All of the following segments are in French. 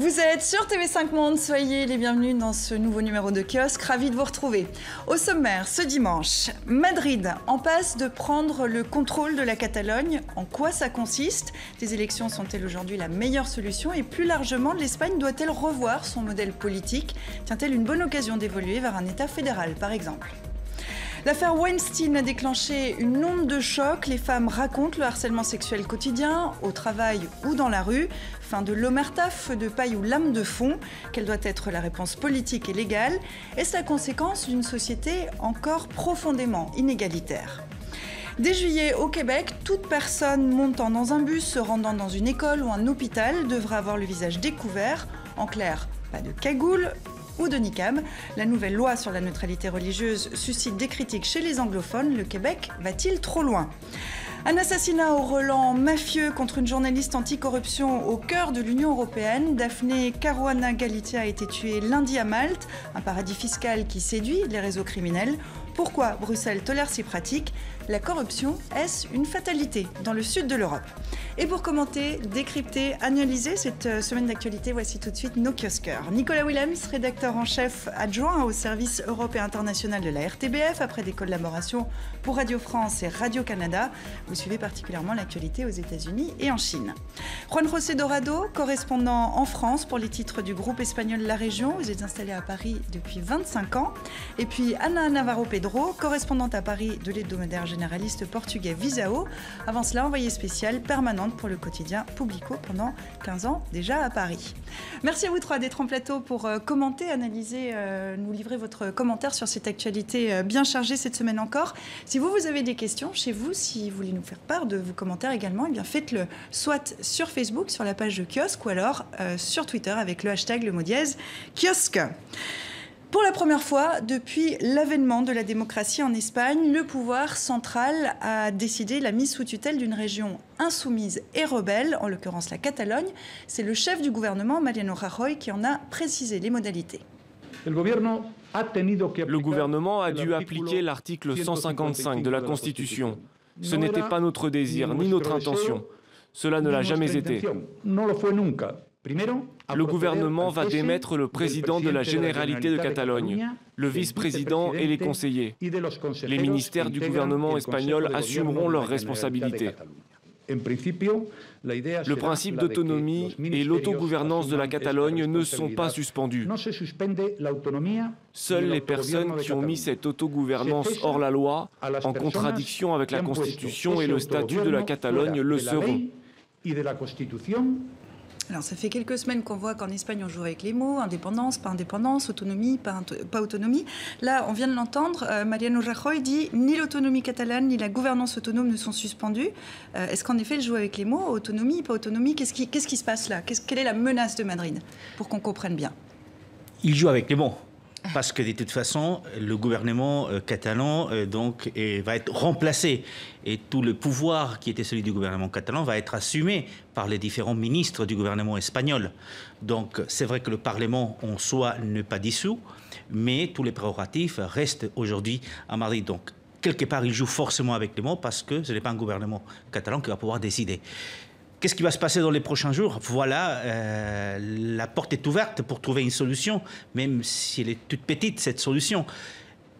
Vous êtes sur TV5 Monde, soyez les bienvenus dans ce nouveau numéro de Kiosque, ravi de vous retrouver. Au sommaire, ce dimanche, Madrid en passe de prendre le contrôle de la Catalogne. En quoi ça consiste? Les élections sont-elles aujourd'hui la meilleure solution? Et plus largement, l'Espagne doit-elle revoir son modèle politique? Tient-elle une bonne occasion d'évoluer vers un État fédéral, par exemple? L'affaire Weinstein a déclenché une onde de choc. Les femmes racontent le harcèlement sexuel quotidien, au travail ou dans la rue. Fin de l'omerta, feu de paille ou lame de fond. Quelle doit être la réponse politique et légale? Est-ce la conséquence d'une société encore profondément inégalitaire? Dès juillet, au Québec, toute personne montant dans un bus, se rendant dans une école ou un hôpital devra avoir le visage découvert. En clair, pas de cagoule ou de niqab. La nouvelle loi sur la neutralité religieuse suscite des critiques chez les anglophones. Le Québec va-t-il trop loin? Un assassinat au relent mafieux contre une journaliste anticorruption au cœur de l'Union européenne. Daphne Caruana Galizia a été tuée lundi à Malte, un paradis fiscal qui séduit les réseaux criminels. Pourquoi Bruxelles tolère ces pratiques? La corruption, est-ce une fatalité dans le sud de l'Europe? Et pour commenter, décrypter, analyser cette semaine d'actualité, voici tout de suite nos kiosqueurs. Nicolas Willems, rédacteur en chef adjoint au service Europe et international de la RTBF, après des collaborations pour Radio France et Radio-Canada. Vous suivez particulièrement l'actualité aux États-Unis et en Chine. Juan José Dorado, correspondant en France pour les titres du groupe espagnol La Région. Vous êtes installé à Paris depuis 25 ans. Et puis Ana Navarro Pedro, correspondante à Paris de l'hebdomadaire généraliste portugais Visao. Avant cela, envoyée spéciale permanente pour le quotidien Publico pendant 15 ans déjà à Paris. Merci à vous trois d'être en plateau pour commenter, analyser, nous livrer votre commentaire sur cette actualité bien chargée cette semaine encore. Si vous avez des questions chez vous, si vous voulez nous faire part de vos commentaires également, eh bien faites-le soit sur Facebook, sur la page de Kiosque, ou alors sur Twitter avec le hashtag le mot dièse Kiosque. Pour la première fois depuis l'avènement de la démocratie en Espagne, le pouvoir central a décidé la mise sous tutelle d'une région insoumise et rebelle, en l'occurrence la Catalogne. C'est le chef du gouvernement, Mariano Rajoy, qui en a précisé les modalités. Le gouvernement a dû appliquer l'article 155 de la Constitution. Ce n'était pas notre désir ni notre intention. Cela ne l'a jamais été. Le gouvernement va démettre le président de la Généralité de Catalogne, le vice-président et les conseillers. Les ministères du gouvernement espagnol assumeront leurs responsabilités. Le principe d'autonomie et l'autogouvernance de la Catalogne ne sont pas suspendus. Seules les personnes qui ont mis cette autogouvernance hors la loi, en contradiction avec la Constitution et le statut de la Catalogne, le seront. Alors, ça fait quelques semaines qu'on voit qu'en Espagne, on joue avec les mots, indépendance, pas indépendance, autonomie, pas autonomie. Là, on vient de l'entendre, Mariano Rajoy dit « ni l'autonomie catalane, ni la gouvernance autonome ne sont suspendues ». Est-ce qu'en effet, il joue avec les mots, autonomie, pas autonomie? Qu'est-ce qui se passe là? Quelle est la menace de Madrid, pour qu'on comprenne bien? Il joue avec les mots. Parce que de toute façon, le gouvernement catalan va être remplacé et tout le pouvoir qui était celui du gouvernement catalan va être assumé par les différents ministres du gouvernement espagnol. Donc c'est vrai que le Parlement en soi n'est pas dissous, mais tous les prérogatives restent aujourd'hui à Madrid. Donc quelque part, il joue forcément avec les mots parce que ce n'est pas un gouvernement catalan qui va pouvoir décider. Qu'est-ce qui va se passer dans les prochains jours? Voilà, la porte est ouverte pour trouver une solution, même si elle est toute petite, cette solution.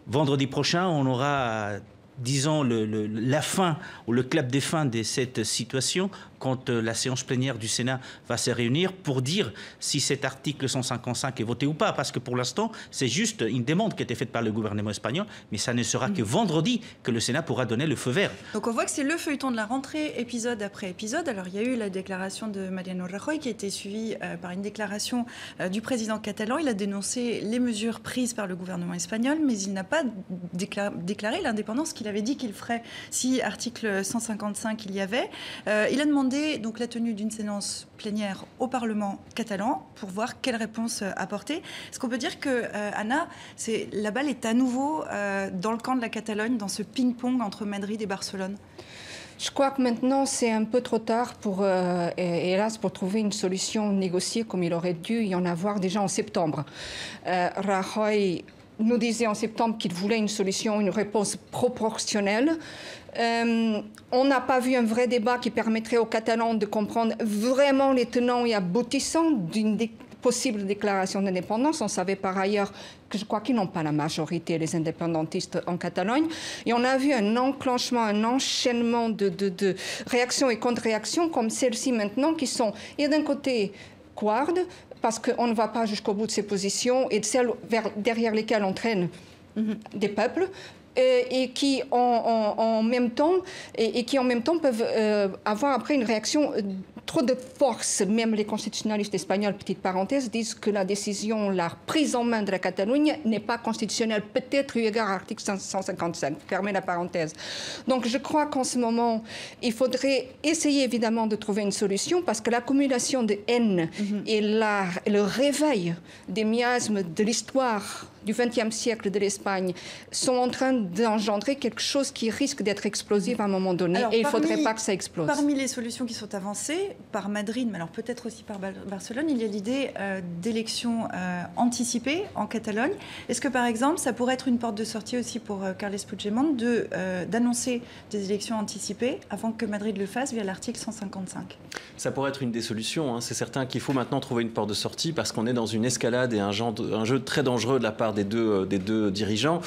Vendredi prochain, on aura, disons, la fin ou le clap des fins de cette situation quand la séance plénière du Sénat va se réunir pour dire si cet article 155 est voté ou pas. Parce que pour l'instant, c'est juste une demande qui a été faite par le gouvernement espagnol, mais ça ne sera que vendredi que le Sénat pourra donner le feu vert. Donc on voit que c'est le feuilleton de la rentrée, épisode après épisode. Alors il y a eu la déclaration de Mariano Rajoy qui a été suivie par une déclaration du président catalan. Il a dénoncé les mesures prises par le gouvernement espagnol, mais il n'a pas déclaré l'indépendance qu'il avait dit qu'il ferait si article 155 il y avait. Il a demandé donc la tenue d'une séance plénière au Parlement catalan pour voir quelle réponse apporter. Est-ce qu'on peut dire que, Anna, la balle est à nouveau dans le camp de la Catalogne, dans ce ping-pong entre Madrid et Barcelone? Je crois que maintenant, c'est un peu trop tard pour, hélas, pour trouver une solution négociée comme il aurait dû y en avoir déjà en septembre. Rajoy nous disait en septembre qu'il voulait une solution, une réponse proportionnelle. On n'a pas vu un vrai débat qui permettrait aux Catalans de comprendre vraiment les tenants et aboutissants d'une possible déclaration d'indépendance. On savait par ailleurs que je crois qu'ils n'ont pas la majorité, les indépendantistes en Catalogne. Et on a vu un enclenchement, un enchaînement de réactions et contre-réactions comme celles-ci maintenant, qui sont, et d'un côté, couardes, parce qu'on ne va pas jusqu'au bout de ses positions, et de celles derrière lesquelles on traîne des peuples, et qui en même temps peuvent avoir après une réaction trop de force. Même les constitutionnalistes espagnols, petite parenthèse, disent que la décision, la prise en main de la Catalogne n'est pas constitutionnelle, peut-être eu égard à l'article 155, fermez la parenthèse. Donc je crois qu'en ce moment, il faudrait essayer évidemment de trouver une solution, parce que l'accumulation de haine et le réveil des miasmes de l'histoire du XXe siècle de l'Espagne sont en train d'engendrer quelque chose qui risque d'être explosif à un moment donné. Alors, et il ne faudrait pas que ça explose. Parmi les solutions qui sont avancées par Madrid, mais alors peut-être aussi par Barcelone, il y a l'idée d'élections anticipées en Catalogne. Est-ce que, par exemple, ça pourrait être une porte de sortie aussi pour Carles Puigdemont d'annoncer des élections anticipées avant que Madrid le fasse via l'article 155 ? Ça pourrait être une des solutions. C'est certain qu'il faut maintenant trouver une porte de sortie, parce qu'on est dans une escalade et un jeu très dangereux de la part des deux dirigeants,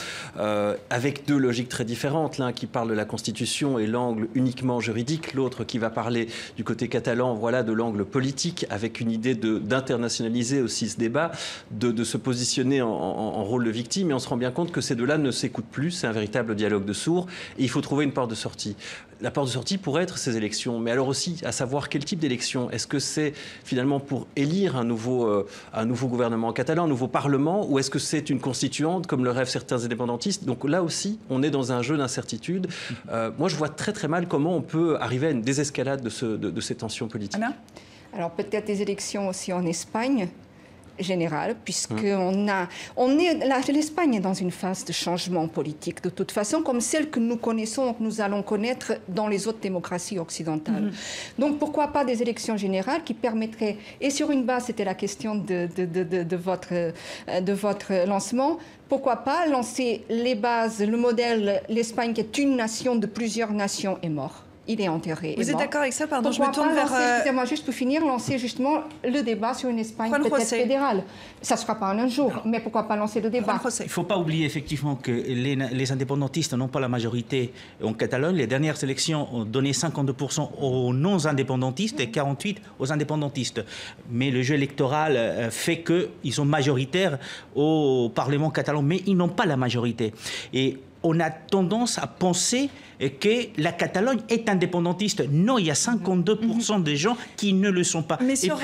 avec deux logiques très différentes. L'un qui parle de la Constitution et l'angle uniquement juridique, l'autre qui va parler du côté catalan, voilà, de l'angle politique, avec une idée d'internationaliser aussi ce débat, de se positionner en rôle de victime. Et on se rend bien compte que ces deux-là ne s'écoutent plus. C'est un véritable dialogue de sourds. Et il faut trouver une porte de sortie. La porte de sortie pourrait être ces élections, mais alors aussi à savoir quel type d'élection. Est-ce que c'est finalement pour élire un nouveau gouvernement catalan, un nouveau parlement, ou est-ce que c'est une constituante, comme le rêvent certains indépendantistes? Donc là aussi, on est dans un jeu d'incertitude. Moi, je vois très très mal comment on peut arriver à une désescalade de ces tensions politiques. Anna ? Alors peut-être des élections aussi en Espagne, générale, puisque l'Espagne est dans une phase de changement politique, de toute façon, comme celle que nous connaissons, que nous allons connaître dans les autres démocraties occidentales. Donc, pourquoi pas des élections générales qui permettraient, et sur une base, c'était la question de votre lancement, pourquoi pas lancer les bases, le modèle, l'Espagne qui est une nation de plusieurs nations est mort. Il est enterré. Vous êtes d'accord avec ça? Pardon, je me tourne vers... Excusez-moi, juste pour finir, lancer justement le débat sur une Espagne peut-être fédérale. Ça ne se fera pas en un jour, mais pourquoi pas lancer le débat? Il ne faut pas oublier effectivement que les indépendantistes n'ont pas la majorité en Catalogne. Les dernières élections ont donné 52% aux non-indépendantistes et 48% aux indépendantistes. Mais le jeu électoral fait qu'ils sont majoritaires au Parlement catalan, mais ils n'ont pas la majorité. Et on a tendance à penser que la Catalogne est indépendantiste. Non, il y a 52% des gens qui ne le sont pas. Mais sur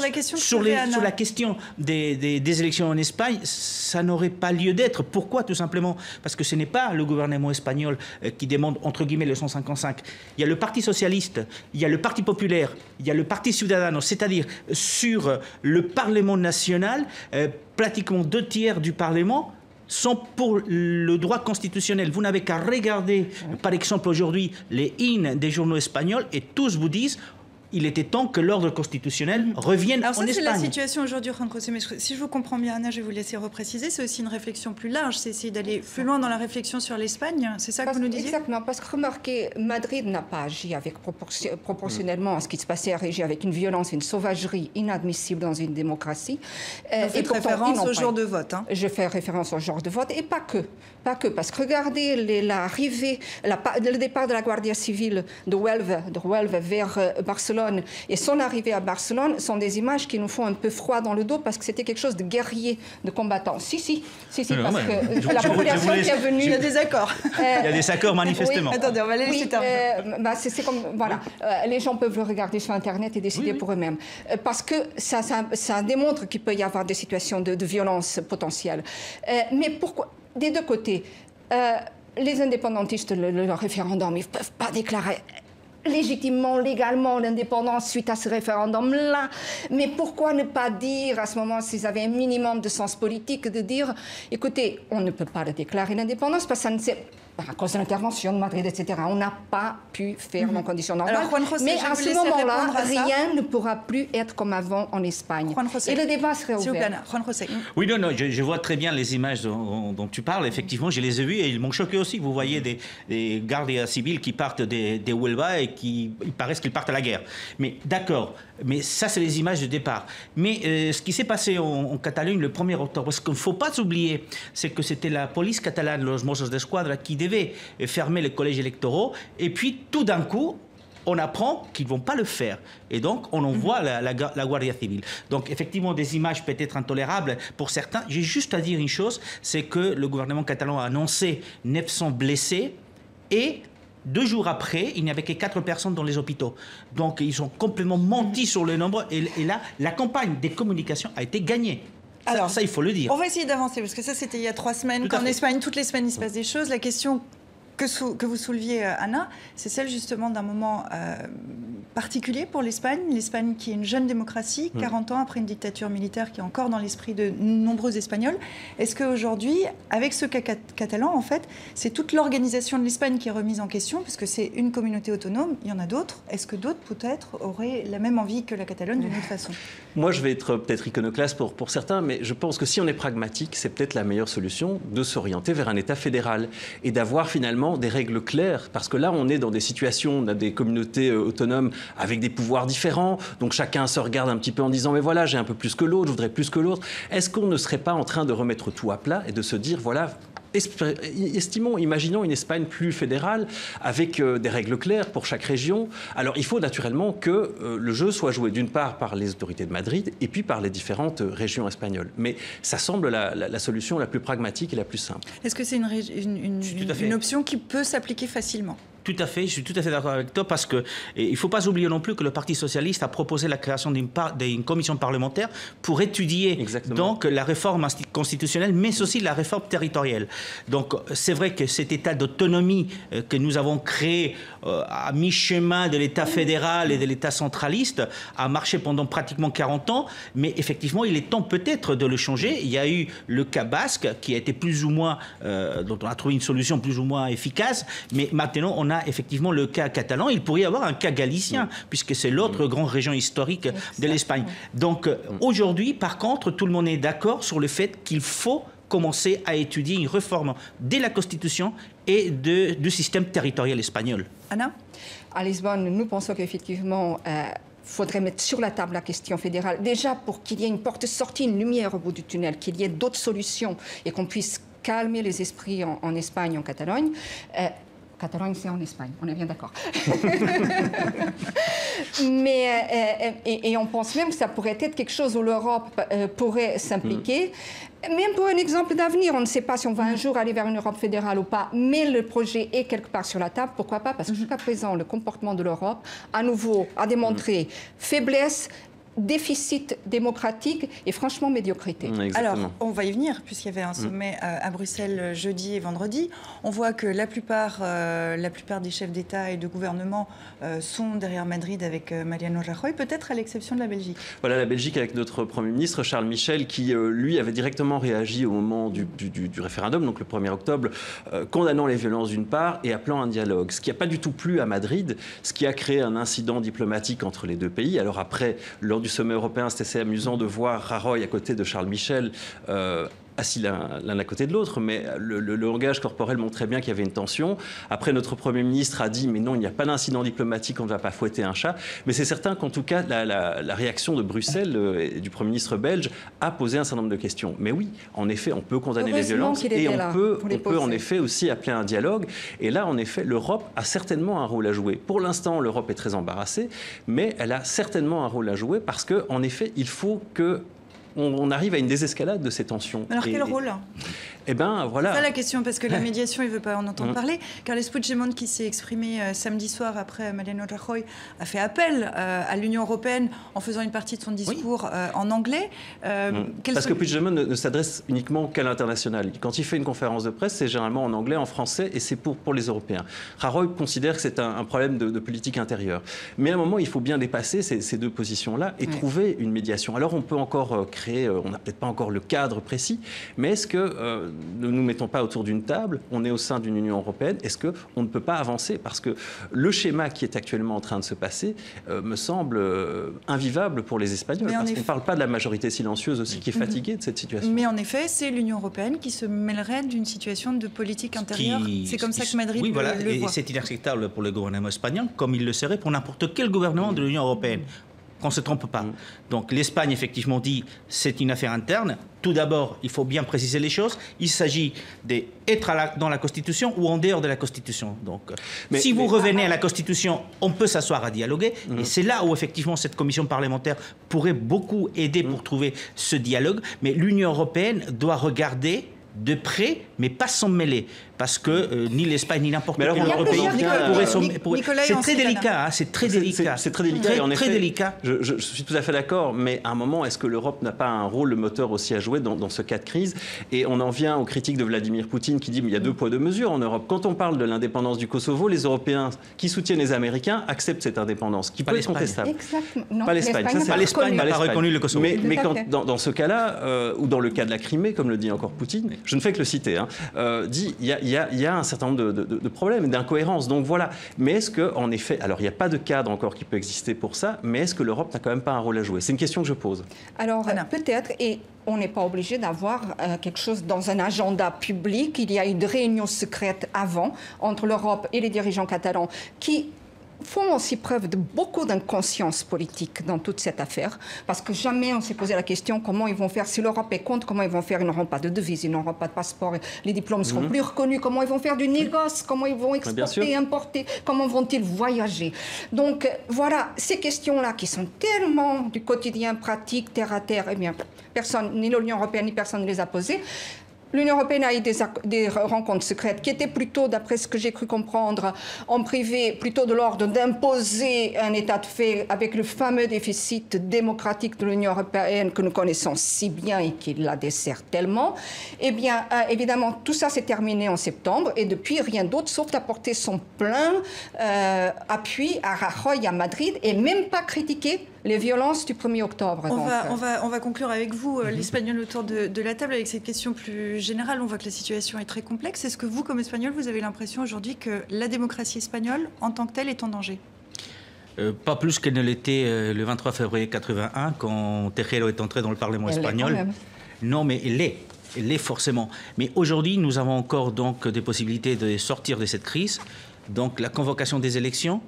la question sur la question des élections en Espagne, ça n'aurait pas lieu d'être. Pourquoi? Tout simplement parce que ce n'est pas le gouvernement espagnol qui demande, entre guillemets, le 155. Il y a le Parti socialiste, il y a le Parti populaire, il y a le Parti Ciudadano, c'est-à-dire sur le Parlement national, pratiquement 2/3 du Parlement sont pour le droit constitutionnel. Vous n'avez qu'à regarder, par exemple, aujourd'hui, les hymnes des journaux espagnols et tous vous disent il était temps que l'ordre constitutionnel revienne en Espagne. Alors ça, c'est la situation aujourd'hui, Juan José. Mais si je vous comprends bien, Anna, je vais vous laisser repréciser. C'est aussi une réflexion plus large. C'est essayer d'aller plus loin dans la réflexion sur l'Espagne. C'est ça que vous nous disiez? Exactement. Parce que remarquez, Madrid n'a pas agi avec proportionnellement à ce qui se passait, a réagi avec une violence, une sauvagerie inadmissible dans une démocratie. Vous faites référence au jour de vote. Je fais référence au jour de vote. Et pas que. Parce que regardez le départ de la Guardia Civile de Huelva vers Barcelone et son arrivée à Barcelone sont des images qui nous font un peu froid dans le dos parce que c'était quelque chose de guerrier, de combattant. Si, parce que la population qui est venue... Il y a des accords. Il y a des accords, manifestement. Oui, attendez, on va aller laisser terminer. C'est comme... Voilà. Les gens peuvent le regarder sur Internet et décider pour eux-mêmes. Parce que ça démontre qu'il peut y avoir des situations de violence potentielle. Mais pourquoi? Des deux côtés, les indépendantistes, le référendum, ils ne peuvent pas déclarer légitimement, légalement l'indépendance suite à ce référendum-là. Mais pourquoi ne pas dire, à ce moment, s'ils avaient un minimum de sens politique, de dire, écoutez, on ne peut pas le déclarer l'indépendance parce que ça ne sait... à cause de l'intervention de Madrid, etc. On n'a pas pu faire dans conditions normales. Alors, Juan José, mais à ce moment-là, rien ne pourra plus être comme avant en Espagne. Et le débat serait ouvert. Juan José. Oui, non, je vois très bien les images dont tu parles. Effectivement, je les ai vues et ils m'ont choqué aussi. Vous voyez des gardes civils qui partent des Huelva et il paraît qu'ils partent à la guerre. Mais d'accord, mais ça, c'est les images de départ. Mais ce qui s'est passé en Catalogne le 1er octobre, ce qu'il ne faut pas oublier, c'est que c'était la police catalane, los Mossos d'Esquadra, qui devait fermer les collèges électoraux. Et puis, tout d'un coup, on apprend qu'ils ne vont pas le faire. Et donc, on envoie la Guardia Civile. Donc, effectivement, des images peut-être intolérables pour certains. J'ai juste à dire une chose, c'est que le gouvernement catalan a annoncé 900 blessés et 2 jours après, il n'y avait que 4 personnes dans les hôpitaux. Donc, ils ont complètement menti sur le nombre. Et là, la campagne des communications a été gagnée. Alors, ça, il faut le dire. On va essayer d'avancer, parce que ça, c'était il y a 3 semaines. Qu'en Espagne, toutes les semaines, il se passe des choses. La question que vous souleviez, Anna, c'est celle justement d'un moment particulier pour l'Espagne. L'Espagne qui est une jeune démocratie, 40 ans après une dictature militaire qui est encore dans l'esprit de nombreux Espagnols. Est-ce qu'aujourd'hui, avec ce cas catalan, en fait, c'est toute l'organisation de l'Espagne qui est remise en question, puisque c'est une communauté autonome, il y en a d'autres. Est-ce que d'autres, peut-être, auraient la même envie que la Catalogne d'une autre façon? Moi, je vais être peut-être iconoclaste pour certains, mais je pense que si on est pragmatique, c'est peut-être la meilleure solution de s'orienter vers un État fédéral et d'avoir finalement des règles claires, parce que là, on est dans des situations, on a des communautés autonomes avec des pouvoirs différents, donc chacun se regarde un petit peu en disant « mais voilà, j'ai un peu plus que l'autre, je voudrais plus que l'autre ». Est-ce qu'on ne serait pas en train de remettre tout à plat et de se dire « voilà ». Imaginons une Espagne plus fédérale avec des règles claires pour chaque région. Alors il faut naturellement que le jeu soit joué d'une part par les autorités de Madrid et puis par les différentes régions espagnoles. Mais ça semble la solution la plus pragmatique et la plus simple. Est-ce que c'est une option qui peut s'appliquer facilement ? Tout à fait, je suis tout à fait d'accord avec toi parce qu'il ne faut pas oublier non plus que le Parti socialiste a proposé la création d'une commission parlementaire pour étudier donc la réforme constitutionnelle, mais aussi la réforme territoriale. Donc c'est vrai que cet état d'autonomie que nous avons créé à mi-chemin de l'État fédéral et de l'État centraliste a marché pendant pratiquement 40 ans, mais effectivement il est temps peut-être de le changer. Il y a eu le cas basque qui a été plus ou moins, dont on a trouvé une solution plus ou moins efficace, mais maintenant on a effectivement le cas catalan, il pourrait y avoir un cas galicien, puisque c'est l'autre grande région historique de l'Espagne. Donc aujourd'hui, par contre, tout le monde est d'accord sur le fait qu'il faut commencer à étudier une réforme de la Constitution et du système territorial espagnol. Anna ? À Lisbonne, nous pensons qu'effectivement, faudrait mettre sur la table la question fédérale, déjà pour qu'il y ait une porte-sortie, une lumière au bout du tunnel, qu'il y ait d'autres solutions et qu'on puisse calmer les esprits en Espagne, en Catalogne. Catalogne, c'est en Espagne, on est bien d'accord. Mais et on pense même que ça pourrait être quelque chose où l'Europe pourrait s'impliquer. Même pour un exemple d'avenir, on ne sait pas si on va un jour aller vers une Europe fédérale ou pas, mais le projet est quelque part sur la table. Pourquoi pas? Parce que jusqu'à présent, le comportement de l'Europe, à nouveau, a démontré faiblesse, déficit démocratique et franchement médiocrité. Alors, on va y venir, puisqu'il y avait un sommet à Bruxelles jeudi et vendredi. On voit que la plupart des chefs d'État et de gouvernement sont derrière Madrid avec Mariano Rajoy, peut-être à l'exception de la Belgique. Voilà, la Belgique avec notre Premier ministre Charles Michel, qui lui avait directement réagi au moment du référendum, donc le 1er octobre, condamnant les violences d'une part et appelant un dialogue. Ce qui n'a pas du tout plu à Madrid, ce qui a créé un incident diplomatique entre les deux pays. Alors après, lors du sommet européen, c'était assez amusant de voir Rajoy à côté de Charles Michel, assis l'un à côté de l'autre, mais le langage corporel montrait bien qu'il y avait une tension. Après, notre Premier ministre a dit « mais non, il n'y a pas d'incident diplomatique, on ne va pas fouetter un chat ». Mais c'est certain qu'en tout cas, la réaction de Bruxelles et du Premier ministre belge a posé un certain nombre de questions. Mais oui, en effet, on peut condamner les violences et on peut en effet aussi appeler un dialogue. Et là, en effet, l'Europe a certainement un rôle à jouer. Pour l'instant, l'Europe est très embarrassée, mais elle a certainement un rôle à jouer parce qu'en effet, il faut que on arrive à une désescalade de ces tensions. Alors quel rôle ? Eh bien, voilà. C'est ça la question, parce que la médiation, il ne veut pas en entendre parler. Carles Puigdemont, qui s'est exprimé samedi soir après Mariano Rajoy, a fait appel à l'Union européenne en faisant une partie de son discours en anglais. Parce que Puigdemont ne s'adresse uniquement qu'à l'international. Quand il fait une conférence de presse, c'est généralement en anglais, en français, et c'est pour les Européens. Rajoy considère que c'est un problème de politique intérieure. Mais à un moment, il faut bien dépasser ces deux positions-là et trouver une médiation. Alors, on peut encore créer créer, on n'a peut-être pas encore le cadre précis, mais est-ce que ne nous mettons pas autour d'une table, on est au sein d'une Union européenne, est-ce qu'on ne peut pas avancer? Parce que le schéma qui est actuellement en train de se passer me semble invivable pour les Espagnols, parce qu'on ne parle pas de la majorité silencieuse aussi qui est fatiguée de cette situation. Mais en effet, c'est l'Union européenne qui se mêlerait d'une situation de politique intérieure. C'est comme ça que Madrid le voit. Et c'est inacceptable pour le gouvernement espagnol, comme il le serait pour n'importe quel gouvernement de l'Union européenne. Qu'on ne se trompe pas. Donc l'Espagne, effectivement, dit c'est une affaire interne. Tout d'abord, il faut bien préciser les choses. Il s'agit d'être dans la Constitution ou en dehors de la Constitution. Donc, si vous revenez à la Constitution, on peut s'asseoir à dialoguer. Et c'est là où, effectivement, cette commission parlementaire pourrait beaucoup aider pour trouver ce dialogue. Mais l'Union européenne doit regarder de près, mais pas s'en mêler. Parce que ni l'Espagne ni n'importe quel autre pays pourrait. C'est très délicat, c'est très délicat. C'est très délicat. Et en effet, délicat. Je suis tout à fait d'accord, mais à un moment, est-ce que l'Europe n'a pas un rôle, le moteur aussi à jouer dans ce cas de crise? Et on en vient aux critiques de Vladimir Poutine qui dit qu'il y a 2 poids 2 mesures en Europe. Quand on parle de l'indépendance du Kosovo, les Européens qui soutiennent les Américains acceptent cette indépendance, qui peut être contestable. Exactement. Pas l'Espagne. L'Espagne n'a pas reconnu le Kosovo. Mais dans ce cas-là, ou dans le cas de la Crimée, comme le dit encore Poutine, je ne fais que le citer, dit il y a un certain nombre de problèmes et d'incohérences. Donc voilà. Mais est-ce qu'en effet, alors il n'y a pas de cadre encore qui peut exister pour ça, mais est-ce que l'Europe n'a quand même pas un rôle à jouer? C'est une question que je pose. Alors peut-être, et on n'est pas obligé d'avoir quelque chose dans un agenda public. Il y a une réunion secrète avant entre l'Europe et les dirigeants catalans qui font aussi preuve de beaucoup d'inconscience politique dans toute cette affaire, parce que jamais on s'est posé la question comment ils vont faire, si l'Europe est contre, comment ils vont faire, ils n'auront pas de devise, ils n'auront pas de passeport, les diplômes seront plus reconnus, comment ils vont faire du négoce, comment ils vont exporter, importer, comment vont-ils voyager. Donc voilà, ces questions-là qui sont tellement du quotidien pratique, terre à terre, eh bien, personne, ni l'Union européenne, ni personne ne les a posées. L'Union européenne a eu des rencontres secrètes qui étaient plutôt, d'après ce que j'ai cru comprendre, en privé, plutôt de l'ordre d'imposer un état de fait avec le fameux déficit démocratique de l'Union européenne que nous connaissons si bien et qui la dessert tellement. Eh bien, évidemment, tout ça s'est terminé en septembre et depuis, rien d'autre sauf d'apporter son plein appui à Rajoy, à Madrid et même pas critiquer les violences du 1er octobre. On va conclure avec vous, l'Espagnol, autour de la table, avec cette question plus générale. On voit que la situation est très complexe. Est-ce que vous, comme Espagnol, vous avez l'impression aujourd'hui que la démocratie espagnole, en tant que telle, est en danger? Pas plus qu'elle ne l'était le 23 février 81, quand Tejero est entré dans le Parlement espagnol. Non, mais elle l'est forcément. Mais aujourd'hui, nous avons encore donc des possibilités de sortir de cette crise. Donc la convocation des élections,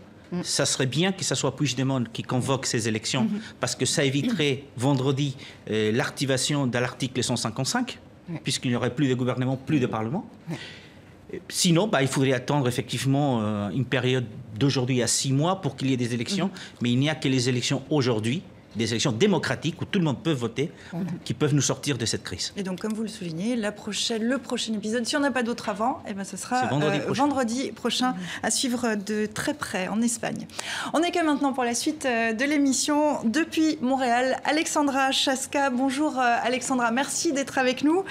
ça serait bien que ce soit Puigdemont qui convoque ces élections, parce que ça éviterait vendredi l'activation de l'article 155, puisqu'il n'y aurait plus de gouvernement, plus de parlement. Sinon, il faudrait attendre effectivement une période d'aujourd'hui à 6 mois pour qu'il y ait des élections, mais il n'y a que les élections aujourd'hui, des élections démocratiques où tout le monde peut voter, qui peuvent nous sortir de cette crise. Et donc, comme vous le soulignez, le prochain épisode, si on n'a pas d'autre avant, ce sera vendredi prochain à suivre de très près en Espagne. On accueille maintenant pour la suite de l'émission depuis Montréal, Alexandra Chaska. Bonjour Alexandra, merci d'être avec nous.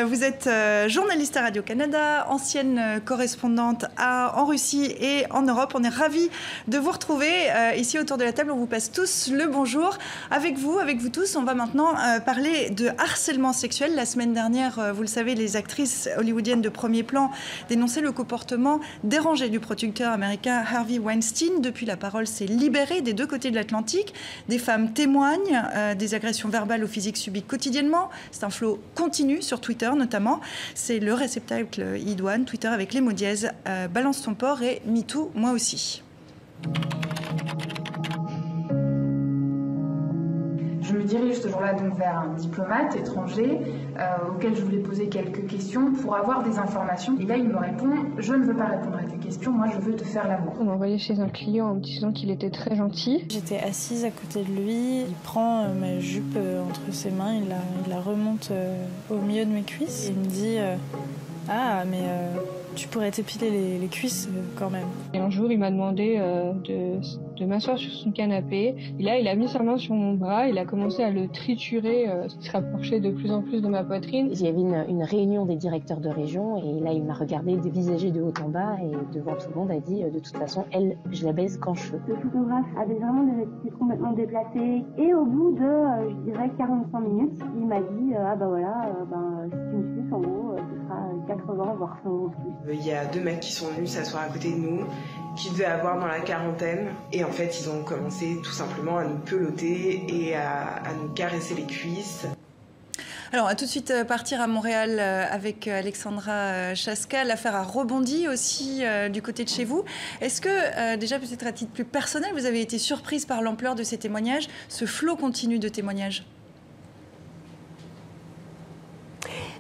Vous êtes journaliste à Radio-Canada, ancienne correspondante en Russie et en Europe. On est ravis de vous retrouver ici autour de la table. On vous passe tous le bonjour. Avec vous tous, on va maintenant parler de harcèlement sexuel. La semaine dernière, vous le savez, les actrices hollywoodiennes de premier plan dénonçaient le comportement dérangé du producteur américain Harvey Weinstein. Depuis, la parole s'est libérée des 2 côtés de l'Atlantique. Des femmes témoignent des agressions verbales ou physiques subies quotidiennement. C'est un flot continu sur Twitter notamment. C'est le réceptacle idoine, Twitter avec les mots dièse balance ton porc et MeToo, moi aussi. Je me dirige ce jour-là donc vers un diplomate étranger auquel je voulais poser quelques questions pour avoir des informations. Et là, il me répond « Je ne veux pas répondre à tes questions, moi je veux te faire l'amour ». On m'a envoyé chez un client en me disant qu'il était très gentil. J'étais assise à côté de lui, il prend ma jupe entre ses mains, il la remonte au milieu de mes cuisses. Et il me dit Ah, mais tu pourrais t'épiler les cuisses quand même. Et un jour, il m'a demandé de m'asseoir sur son canapé. Et là, il a mis sa main sur mon bras, il a commencé à le triturer, se rapprocher de plus en plus de ma poitrine. Il y avait une réunion des directeurs de région et là, il m'a regardé dévisagé de haut en bas et devant tout le monde a dit de toute façon, elle, je la baise quand je veux. Le photographe avait vraiment des attitudes complètement déplacées et au bout de, je dirais, 45 minutes, il m'a dit ah bah voilà, si tu me suces, en gros, ce sera 80 voire 100 euros plus. Il y a 2 mecs qui sont venus s'asseoir à côté de nous, qui devaient avoir dans la quarantaine. Et en fait, ils ont commencé tout simplement à nous peloter et à nous caresser les cuisses. Alors, on va tout de suite partir à Montréal avec Alexandra Chaska. L'affaire a rebondi aussi du côté de chez vous. Est-ce que, déjà peut-être à titre plus personnel, vous avez été surprise par l'ampleur de ces témoignages, ce flot continu de témoignages ?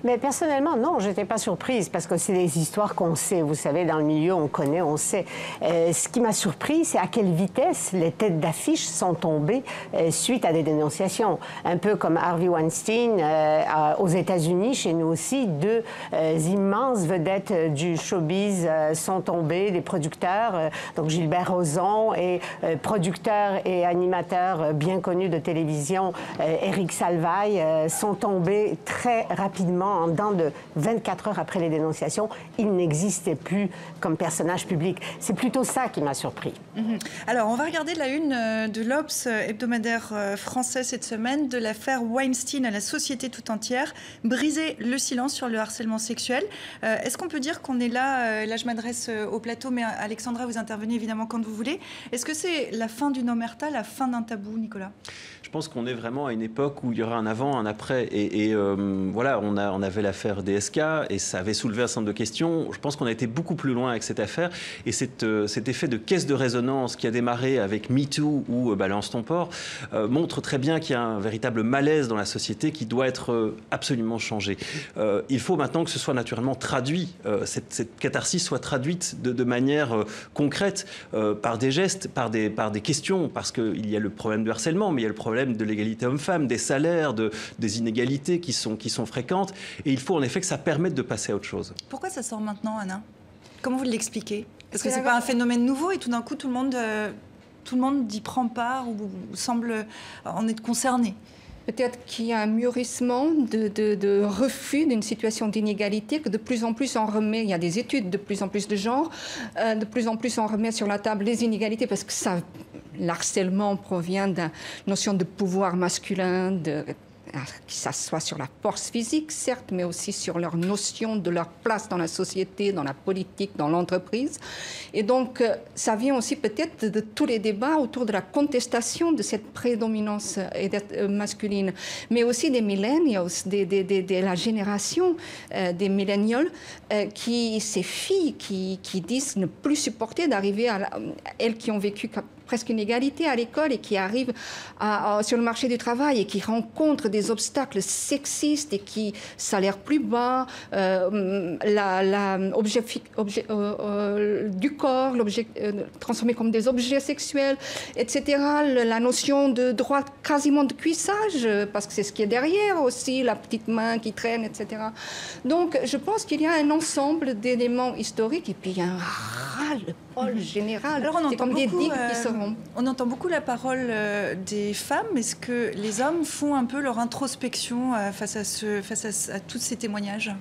Mais personnellement, non, je n'étais pas surprise parce que c'est des histoires qu'on sait. Vous savez, dans le milieu, on connaît, on sait. Ce qui m'a surpris, c'est à quelle vitesse les têtes d'affiche sont tombées suite à des dénonciations. Un peu comme Harvey Weinstein aux États-Unis, chez nous aussi, 2 immenses vedettes du showbiz sont tombées, des producteurs, donc Gilbert Rozon et producteur et animateur bien connu de télévision, Éric Salvaille, sont tombés très rapidement. En dedans de 24 heures après les dénonciations, il n'existait plus comme personnage public. C'est plutôt ça qui m'a surpris. Alors, on va regarder la une de l'Obs, hebdomadaire français cette semaine, de l'affaire Weinstein à la société tout entière. Briser le silence sur le harcèlement sexuel. Est-ce qu'on peut dire qu'on est là, là je m'adresse au plateau, mais Alexandra, vous intervenez évidemment quand vous voulez. Est-ce que c'est la fin d'une omerta, la fin d'un tabou, Nicolas ? Je pense qu'on est vraiment à une époque où il y aura un avant, un après. Voilà, on avait l'affaire DSK et ça avait soulevé un certain nombre de questions. Je pense qu'on a été beaucoup plus loin avec cette affaire. Et cet effet de caisse de résonance qui a démarré avec MeToo ou Balance ton porc montre très bien qu'il y a un véritable malaise dans la société qui doit être absolument changé. Il faut maintenant que ce soit naturellement traduit, cette catharsis soit traduite de manière concrète par des gestes, par des questions, parce qu'il y a le problème du harcèlement, mais il y a le problème de l'égalité homme-femme, des salaires, des inégalités qui sont fréquentes. Et il faut en effet que ça permette de passer à autre chose. Pourquoi ça sort maintenant, Anna ? Comment vous l'expliquez ? Parce que ce n'est pas un phénomène nouveau et tout d'un coup, tout le monde y prend part ou semble en être concerné. Peut-être qu'il y a un mûrissement de refus d'une situation d'inégalité, que de plus en plus on remet, il y a des études de plus en plus de genre, de plus en plus on remet sur la table les inégalités parce que l'harcèlement provient d'une notion de pouvoir masculin, que ça soit sur la force physique, certes, mais aussi sur leur notion de leur place dans la société, dans la politique, dans l'entreprise. Et donc, ça vient aussi peut-être de tous les débats autour de la contestation de cette prédominance masculine, mais aussi des millennials, de la génération des millennials, ces filles qui disent ne plus supporter d'arriver elles qui ont vécu presque une égalité à l'école et qui arrivent sur le marché du travail et qui rencontrent des obstacles sexistes et qui salaires plus bas, du corps, transformé comme des objets sexuels, etc. La notion de droit quasiment de cuissage, parce que c'est ce qui est derrière aussi, la petite main qui traîne, etc. Donc, je pense qu'il y a un ensemble d'éléments historiques et puis il y a un ras-le-bol général. Alors, c'est comme des digues qui se rompent. On entend beaucoup la parole des femmes. Est-ce que les hommes font un peu leur introspection face à tous ces témoignages ?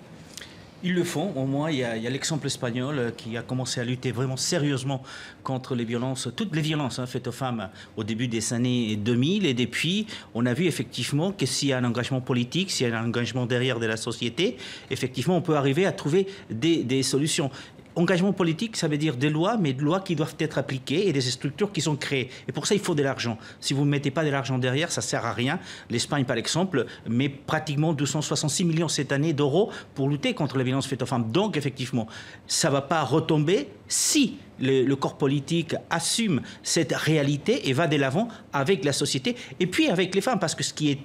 Ils le font, au moins il y a l'exemple espagnol qui a commencé à lutter vraiment sérieusement contre les violences, toutes les violences faites aux femmes au début des années 2000 et depuis on a vu effectivement que s'il y a un engagement politique, s'il y a un engagement derrière de la société, effectivement on peut arriver à trouver des solutions. Engagement politique, ça veut dire des lois, mais des lois qui doivent être appliquées et des structures qui sont créées. Et pour ça, il faut de l'argent. Si vous ne mettez pas de l'argent derrière, ça ne sert à rien. L'Espagne, par exemple, met pratiquement 266 millions cette année d'euros pour lutter contre les violences faites aux femmes. Donc, effectivement, ça ne va pas retomber si le corps politique assume cette réalité et va de l'avant avec la société et puis avec les femmes. Parce que ce qui est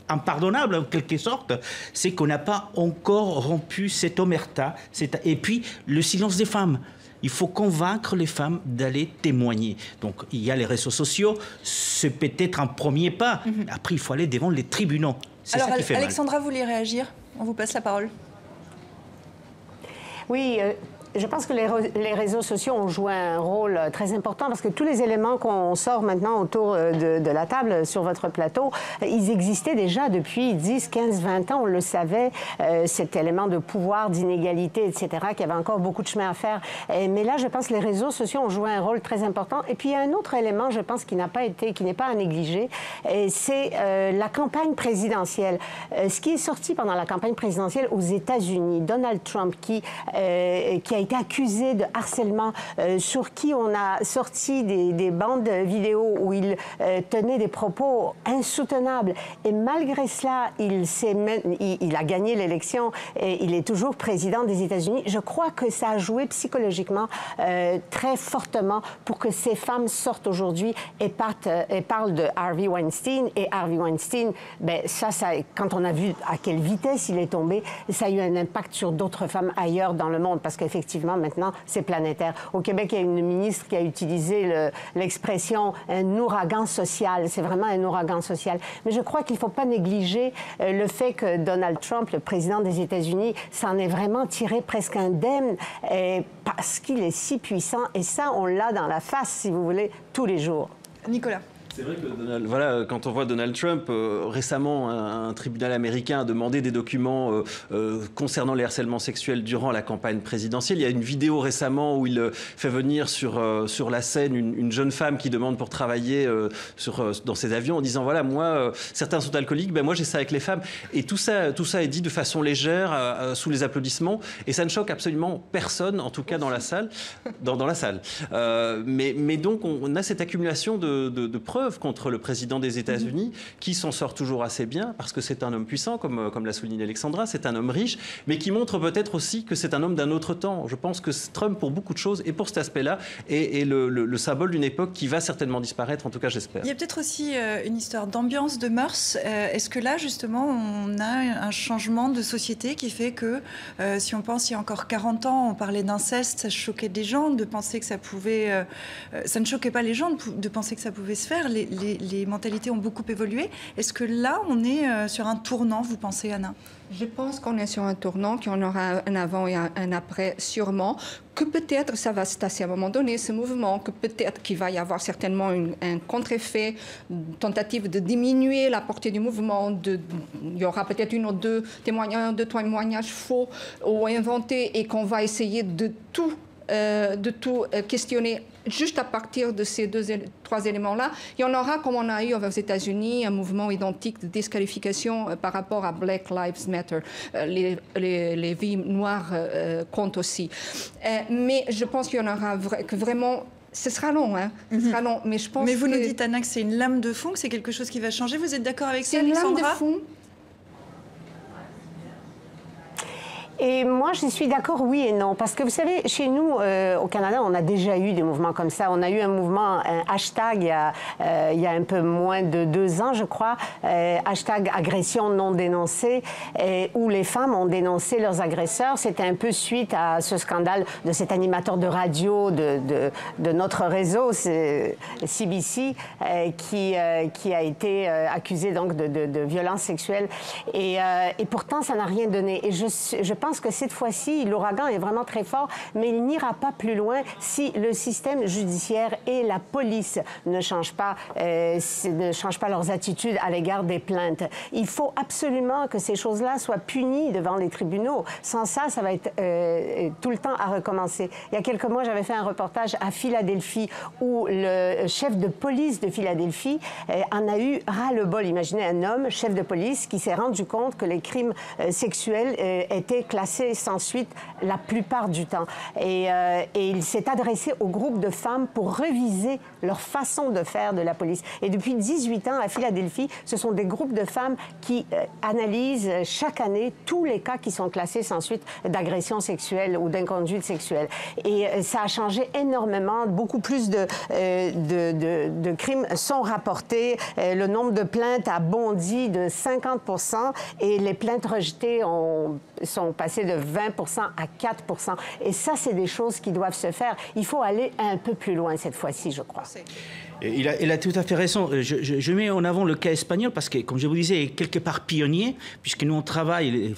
impardonnable en quelque sorte, c'est qu'on n'a pas encore rompu cette omerta, et puis le silence des femmes. Il faut convaincre les femmes d'aller témoigner. Donc il y a les réseaux sociaux, c'est peut-être un premier pas. Après, il faut aller devant les tribunaux. C'est alors, ça qui fait Alexandra, mal. vous voulez réagir ? On vous passe la parole. Oui. Je pense que les réseaux sociaux ont joué un rôle très important parce que tous les éléments qu'on sort maintenant autour de la table sur votre plateau, ils existaient déjà depuis 10, 15, 20 ans. On le savait, cet élément de pouvoir, d'inégalité, etc., qu'il y avait encore beaucoup de chemin à faire. Mais là, je pense que les réseaux sociaux ont joué un rôle très important. Et puis, il y a un autre élément, je pense, qui n'est pas à négliger, c'est la campagne présidentielle. Ce qui est sorti pendant la campagne présidentielle aux États-Unis, Donald Trump, qui a été accusé de harcèlement, sur qui on a sorti des bandes vidéo où il tenait des propos insoutenables. Et malgré cela, il a gagné l'élection et il est toujours président des États-Unis. Je crois que ça a joué psychologiquement très fortement pour que ces femmes sortent aujourd'hui et parlent de Harvey Weinstein. Et Harvey Weinstein, ben, ça, quand on a vu à quelle vitesse il est tombé, ça a eu un impact sur d'autres femmes ailleurs dans le monde parce qu'effectivement, maintenant, c'est planétaire. Au Québec, il y a une ministre qui a utilisé l'expression « un ouragan social ». C'est vraiment un ouragan social. Mais je crois qu'il ne faut pas négliger le fait que Donald Trump, le président des États-Unis, s'en est vraiment tiré presque indemne parce qu'il est si puissant. Et ça, on l'a dans la face, si vous voulez, tous les jours. Nicolas. C'est vrai que quand on voit Donald Trump, récemment, un tribunal américain a demandé des documents concernant les harcèlements sexuels durant la campagne présidentielle. Il y a une vidéo récemment où il fait venir sur la scène une jeune femme qui demande pour travailler dans ses avions en disant voilà, moi, certains sont alcooliques, ben moi j'ai ça avec les femmes. Et tout ça est dit de façon légère, sous les applaudissements, et ça ne choque absolument personne, en tout cas dans la salle. Dans la salle. Mais donc on a cette accumulation de preuves contre le président des États-Unis, qui s'en sort toujours assez bien, parce que c'est un homme puissant, comme l'a souligné Alexandra, c'est un homme riche, mais qui montre peut-être aussi que c'est un homme d'un autre temps. Je pense que Trump, pour beaucoup de choses, et pour cet aspect-là, est le symbole d'une époque qui va certainement disparaître, en tout cas j'espère. Il y a peut-être aussi une histoire d'ambiance, de mœurs. Est-ce que là, justement, on a un changement de société qui fait que, si on pense il y a encore 40 ans, on parlait d'inceste, ça choquait des gens de penser que ça pouvait... ça ne choquait pas les gens de penser que ça pouvait se faire. Les mentalités ont beaucoup évolué. Est-ce que là, on est sur un tournant, vous pensez, Anna? Je pense qu'on est sur un tournant, qu'on aura un avant et un après, sûrement. Que peut-être ça va se tasser à un moment donné, ce mouvement, que peut-être qu'il va y avoir certainement un contre-effet, une tentative de diminuer la portée du mouvement. Il y aura peut-être une ou deux témoignages faux ou inventés et qu'on va essayer de tout questionner juste à partir de ces trois éléments-là. Il y en aura, comme on a eu aux États-Unis, un mouvement identique de disqualification par rapport à Black Lives Matter. Les vies noires comptent aussi. Mais je pense qu'il y en aura que vraiment... Ce sera long, hein. Ce sera long, mais je pense Mais vous nous dites, Anna, que c'est une lame de fond, que c'est quelque chose qui va changer. Vous êtes d'accord avec ça, Alexandra? C'est une lame de fond. Et moi, je suis d'accord, oui et non. Parce que vous savez, chez nous, au Canada, on a déjà eu des mouvements comme ça. On a eu un mouvement, un hashtag, il y a un peu moins de 2 ans, je crois, hashtag agression non dénoncée, où les femmes ont dénoncé leurs agresseurs. C'était un peu suite à ce scandale de cet animateur de radio de notre réseau, CBC, qui a été accusé donc de violences sexuelles. Et pourtant, ça n'a rien donné. Et je pense que cette fois-ci, l'ouragan est vraiment très fort, mais il n'ira pas plus loin si le système judiciaire et la police ne changent pas leurs attitudes à l'égard des plaintes. Il faut absolument que ces choses-là soient punies devant les tribunaux. Sans ça, ça va être tout le temps à recommencer. Il y a quelques mois, j'avais fait un reportage à Philadelphie où le chef de police de Philadelphie en a eu ras-le-bol. Imaginez un homme, chef de police, qui s'est rendu compte que les crimes sexuels étaient classés sans suite la plupart du temps. Et il s'est adressé au groupe de femmes pour reviser leur façon de faire de la police. Et depuis 18 ans, à Philadelphie, ce sont des groupes de femmes qui analysent chaque année tous les cas qui sont classés sans suite d'agression sexuelle ou d'inconduite sexuelle. Et ça a changé énormément. Beaucoup plus de crimes sont rapportés. Le nombre de plaintes a bondi de 50% et les plaintes rejetées sont passées de 20% à 4%. Et ça, c'est des choses qui doivent se faire. Il faut aller un peu plus loin cette fois-ci, je crois. Il a tout à fait raison. Je mets en avant le cas espagnol parce que, comme je vous disais, quelque part pionnier, puisque nous on travaille,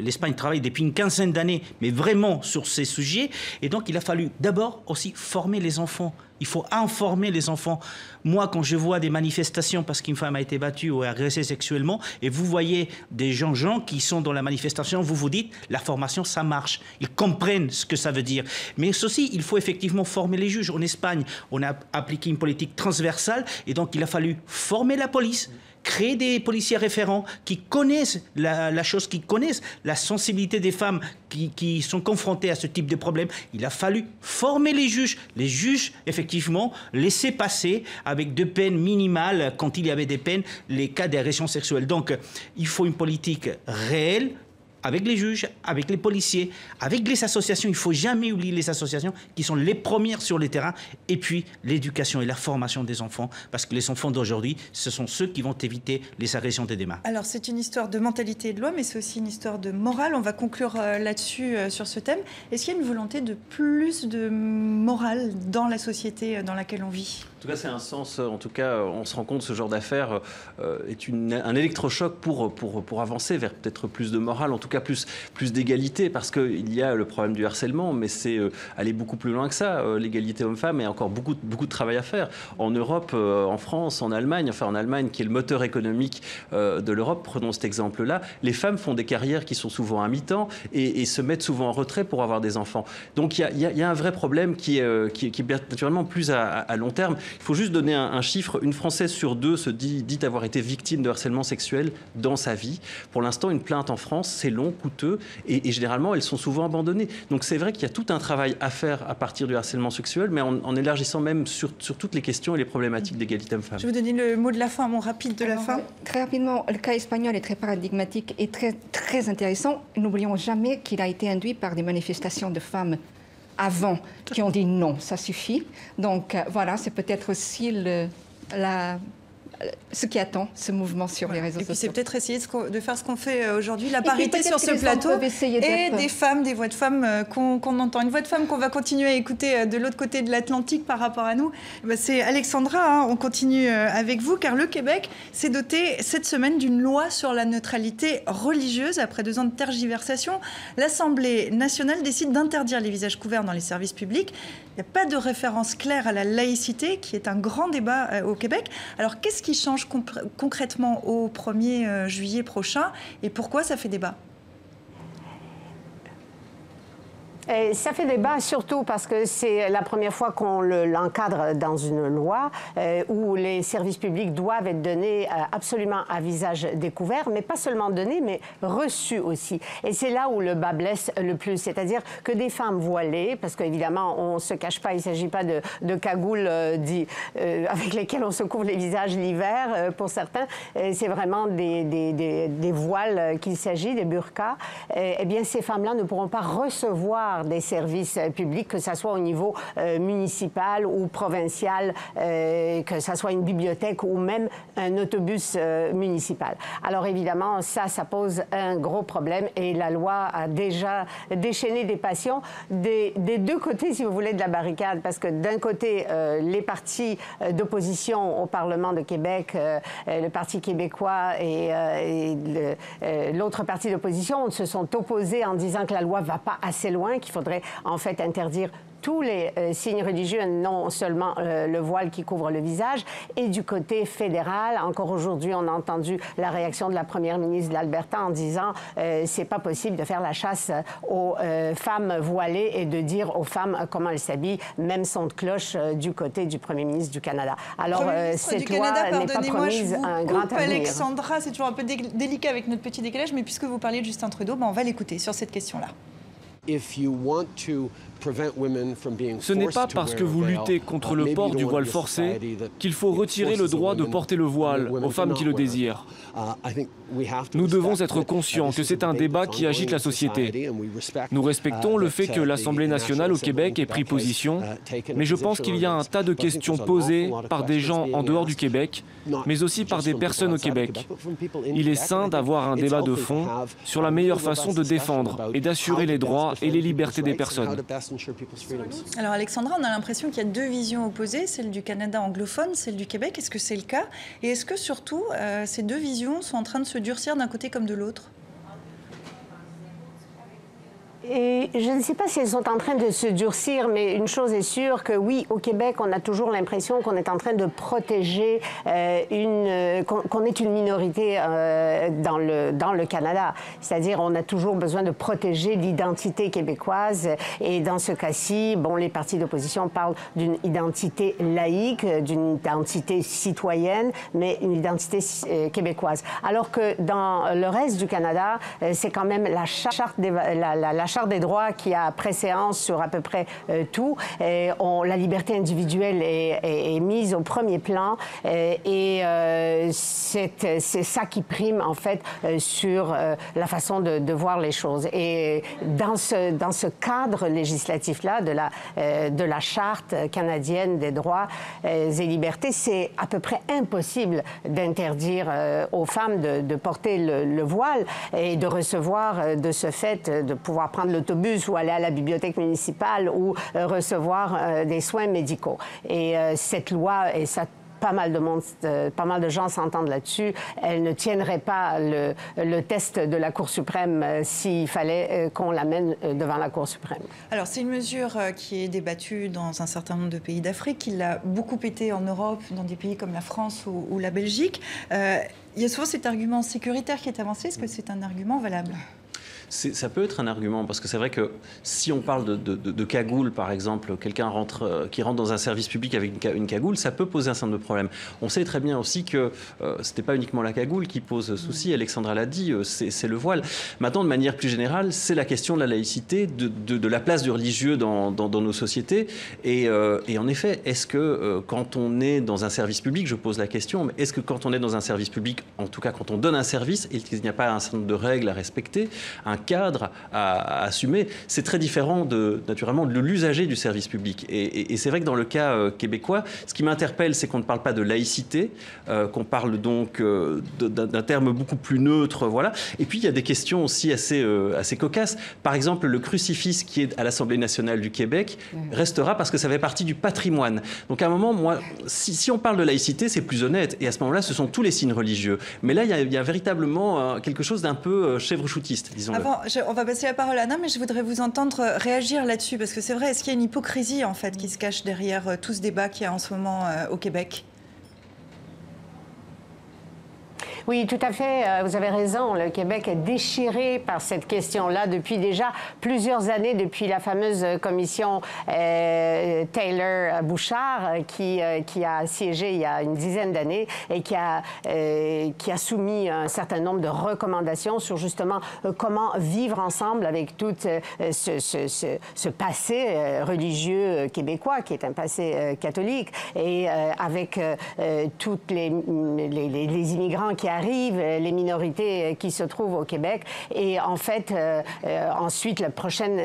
l'Espagne travaille depuis une quinzaine d'années, mais vraiment sur ces sujets. Et donc il a fallu d'abord aussi former les enfants. Il faut informer les enfants. Moi, quand je vois des manifestations parce qu'une femme a été battue ou agressée sexuellement, et vous voyez des gens qui sont dans la manifestation, vous vous dites, la formation, ça marche. Ils comprennent ce que ça veut dire. Mais aussi, il faut effectivement former les juges. En Espagne, on a appliqué une politique transversale, et donc il a fallu former la police, créer des policiers référents qui connaissent la chose, qui connaissent la sensibilité des femmes qui sont confrontées à ce type de problème. Il a fallu former les juges. Les juges, effectivement, laisser passer avec des peines minimales, quand il y avait des peines, les cas d'agression sexuelle. Donc, il faut une politique réelle, avec les juges, avec les policiers, avec les associations. Il ne faut jamais oublier les associations qui sont les premières sur le terrain. Et puis, l'éducation et la formation des enfants, parce que les enfants d'aujourd'hui, ce sont ceux qui vont éviter les agressions des démarches. Alors, c'est une histoire de mentalité et de loi, mais c'est aussi une histoire de morale. On va conclure là-dessus, sur ce thème. Est-ce qu'il y a une volonté de plus de morale dans la société dans laquelle on vit ? En tout cas, c'est un sens, en tout cas, on se rend compte que ce genre d'affaires est un électrochoc pour avancer vers peut-être plus de morale, en tout cas plus d'égalité, parce qu'il y a le problème du harcèlement, mais c'est aller beaucoup plus loin que ça. L'égalité homme-femme, il y a encore beaucoup de travail à faire. En Europe, en France, en Allemagne, enfin en Allemagne, qui est le moteur économique de l'Europe, prenons cet exemple-là, les femmes font des carrières qui sont souvent à mi-temps et se mettent souvent en retrait pour avoir des enfants. Donc il y a un vrai problème qui est naturellement plus à long terme. Il faut juste donner un chiffre. Une Française sur deux se dit avoir été victime de harcèlement sexuel dans sa vie. Pour l'instant, une plainte en France, c'est long, coûteux, et généralement, elles sont souvent abandonnées. Donc c'est vrai qu'il y a tout un travail à faire à partir du harcèlement sexuel, mais en élargissant même sur toutes les questions et les problématiques d'égalité homme-femme. Je vais vous donner le mot de la fin, un mot rapide de la fin. Très rapidement, le cas espagnol est très paradigmatique et très intéressant. N'oublions jamais qu'il a été induit par des manifestations de femmes avant, qui ont dit non, ça suffit. Donc voilà, c'est peut-être aussi ce qui attend ce mouvement sur les réseaux sociaux. Et puis c'est peut-être essayer de faire ce qu'on fait aujourd'hui, la parité sur ce plateau, et des femmes, des voix de femmes qu'on entend. Une voix de femme qu'on va continuer à écouter de l'autre côté de l'Atlantique par rapport à nous. C'est Alexandra, on continue avec vous, car le Québec s'est doté cette semaine d'une loi sur la neutralité religieuse. Après 2 ans de tergiversation, l'Assemblée nationale décide d'interdire les visages couverts dans les services publics. Il n'y a pas de référence claire à la laïcité, qui est un grand débat au Québec. Alors, qu'est-ce qui change concrètement au 1er juillet prochain et pourquoi ça fait débat ? Ça fait débat surtout parce que c'est la première fois qu'on l'encadre dans une loi où les services publics doivent être donnés absolument à visage découvert, mais pas seulement donnés, mais reçus aussi. Et c'est là où le bas blesse le plus, c'est-à-dire que des femmes voilées, parce qu'évidemment, on ne se cache pas, il ne s'agit pas de cagoules avec lesquelles on se couvre les visages l'hiver, pour certains, c'est vraiment des voiles qu'il s'agit, des burqas. Eh bien, ces femmes-là ne pourront pas recevoir des services publics, que ce soit au niveau municipal ou provincial, que ce soit une bibliothèque ou même un autobus municipal. Alors évidemment, ça pose un gros problème et la loi a déjà déchaîné des passions des 2 côtés, si vous voulez, de la barricade, parce que d'un côté, les partis d'opposition au Parlement de Québec, le Parti québécois et l'autre parti d'opposition se sont opposés en disant que la loi ne va pas assez loin, qu'il faudrait en fait interdire tous les signes religieux, non seulement le voile qui couvre le visage. Et du côté fédéral, encore aujourd'hui, on a entendu la réaction de la première ministre de l'Alberta en disant c'est pas possible de faire la chasse aux femmes voilées et de dire aux femmes comment elles s'habillent, même son de cloche du côté du premier ministre du Canada. Alors cette loi n'est pas promise un grand avenir. Alexandra, c'est toujours un peu délicat avec notre petit décalage, mais puisque vous parliez de Justin Trudeau, on va l'écouter sur cette question-là. Ce n'est pas parce que vous luttez contre le port du voile forcé qu'il faut retirer le droit de porter le voile aux femmes qui le désirent. Nous devons être conscients que c'est un débat qui agite la société. Nous respectons le fait que l'Assemblée nationale au Québec ait pris position, mais je pense qu'il y a un tas de questions posées par des gens en dehors du Québec, mais aussi par des personnes au Québec. Il est sain d'avoir un débat de fond sur la meilleure façon de défendre et d'assurer les droits et les libertés des personnes. Alors Alexandra, on a l'impression qu'il y a deux visions opposées, celle du Canada anglophone, celle du Québec. Est-ce que c'est le cas? Et est-ce que surtout ces deux visions sont en train de se durcir d'un côté comme de l'autre? Et je ne sais pas si elles sont en train de se durcir, mais une chose est sûre que oui, au Québec, on a toujours l'impression qu'on est en train de protéger qu'on est une minorité dans le Canada. C'est-à-dire, on a toujours besoin de protéger l'identité québécoise. Et dans ce cas-ci, bon, les partis d'opposition parlent d'une identité laïque, d'une identité citoyenne, mais une identité québécoise. Alors que dans le reste du Canada, c'est quand même la charte des droits qui a préséance sur à peu près tout. La liberté individuelle est mise au premier plan et c'est ça qui prime en fait sur la façon de voir les choses. Et dans ce cadre législatif-là de la Charte canadienne des droits et libertés, c'est à peu près impossible d'interdire aux femmes de porter le voile et de recevoir de ce fait, de pouvoir prendre l'autobus ou aller à la bibliothèque municipale ou recevoir des soins médicaux. Et cette loi, et ça pas mal de gens s'entendent là-dessus. Elle ne tiendrait pas le test de la Cour suprême s'il fallait qu'on l'amène devant la Cour suprême. Alors, c'est une mesure qui est débattue dans un certain nombre de pays d'Afrique. Il a beaucoup été en Europe, dans des pays comme la France ou la Belgique. Il y a souvent cet argument sécuritaire qui est avancé. Est-ce que c'est un argument valable ? Ça peut être un argument, parce que c'est vrai que si on parle de cagoule, par exemple, quelqu'un qui rentre dans un service public avec une cagoule, ça peut poser un certain nombre de problèmes. On sait très bien aussi que ce n'était pas uniquement la cagoule qui pose souci, Alexandra l'a dit, c'est le voile. Maintenant, de manière plus générale, c'est la question de la laïcité, de la place du religieux dans nos sociétés. Et en effet, est-ce que quand on est dans un service public, je pose la question, mais est-ce que quand on est dans un service public, en tout cas quand on donne un service, et qu'il n'y a pas un certain nombre de règles à respecter, un cadre à assumer, c'est très différent naturellement de l'usager du service public. Et c'est vrai que dans le cas québécois, ce qui m'interpelle, c'est qu'on ne parle pas de laïcité, qu'on parle donc d'un terme beaucoup plus neutre, voilà. Et puis il y a des questions aussi assez cocasses. Par exemple, le crucifix qui est à l'Assemblée nationale du Québec restera parce que ça fait partie du patrimoine. Donc à un moment, moi, si on parle de laïcité, c'est plus honnête. Et à ce moment-là, ce sont tous les signes religieux. Mais là, il y a véritablement quelque chose d'un peu chèvre-choutiste, disons-le. On va passer la parole à Anna, mais je voudrais vous entendre réagir là-dessus, parce que c'est vrai, est-ce qu'il y a une hypocrisie en fait qui se cache derrière tout ce débat qu'il y a en ce moment au Québec ? Oui, tout à fait. Vous avez raison. Le Québec est déchiré par cette question-là depuis déjà plusieurs années, depuis la fameuse commission Taylor-Bouchard qui a siégé il y a une dizaine d'années et qui a soumis un certain nombre de recommandations sur justement comment vivre ensemble avec tout ce passé religieux québécois qui est un passé catholique et avec tous les immigrants qui arrivent, les minorités qui se trouvent au Québec. Et en fait, ensuite, la prochaine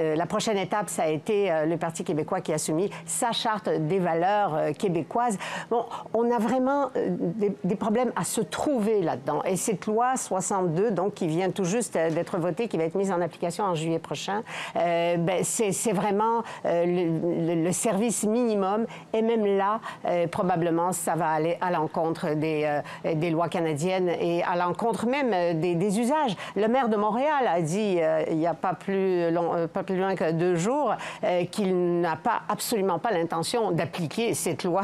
étape, ça a été le Parti québécois qui a soumis sa charte des valeurs québécoises. Bon, on a vraiment des problèmes à se trouver là-dedans. Et cette loi 62, donc, qui vient tout juste d'être votée, qui va être mise en application en juillet prochain, c'est vraiment le service minimum. Et même là, probablement, ça va aller à l'encontre des lois canadiennes et à l'encontre même des usages. Le maire de Montréal a dit, il n'y a pas plus loin que 2 jours, qu'il n'a absolument pas l'intention d'appliquer cette loi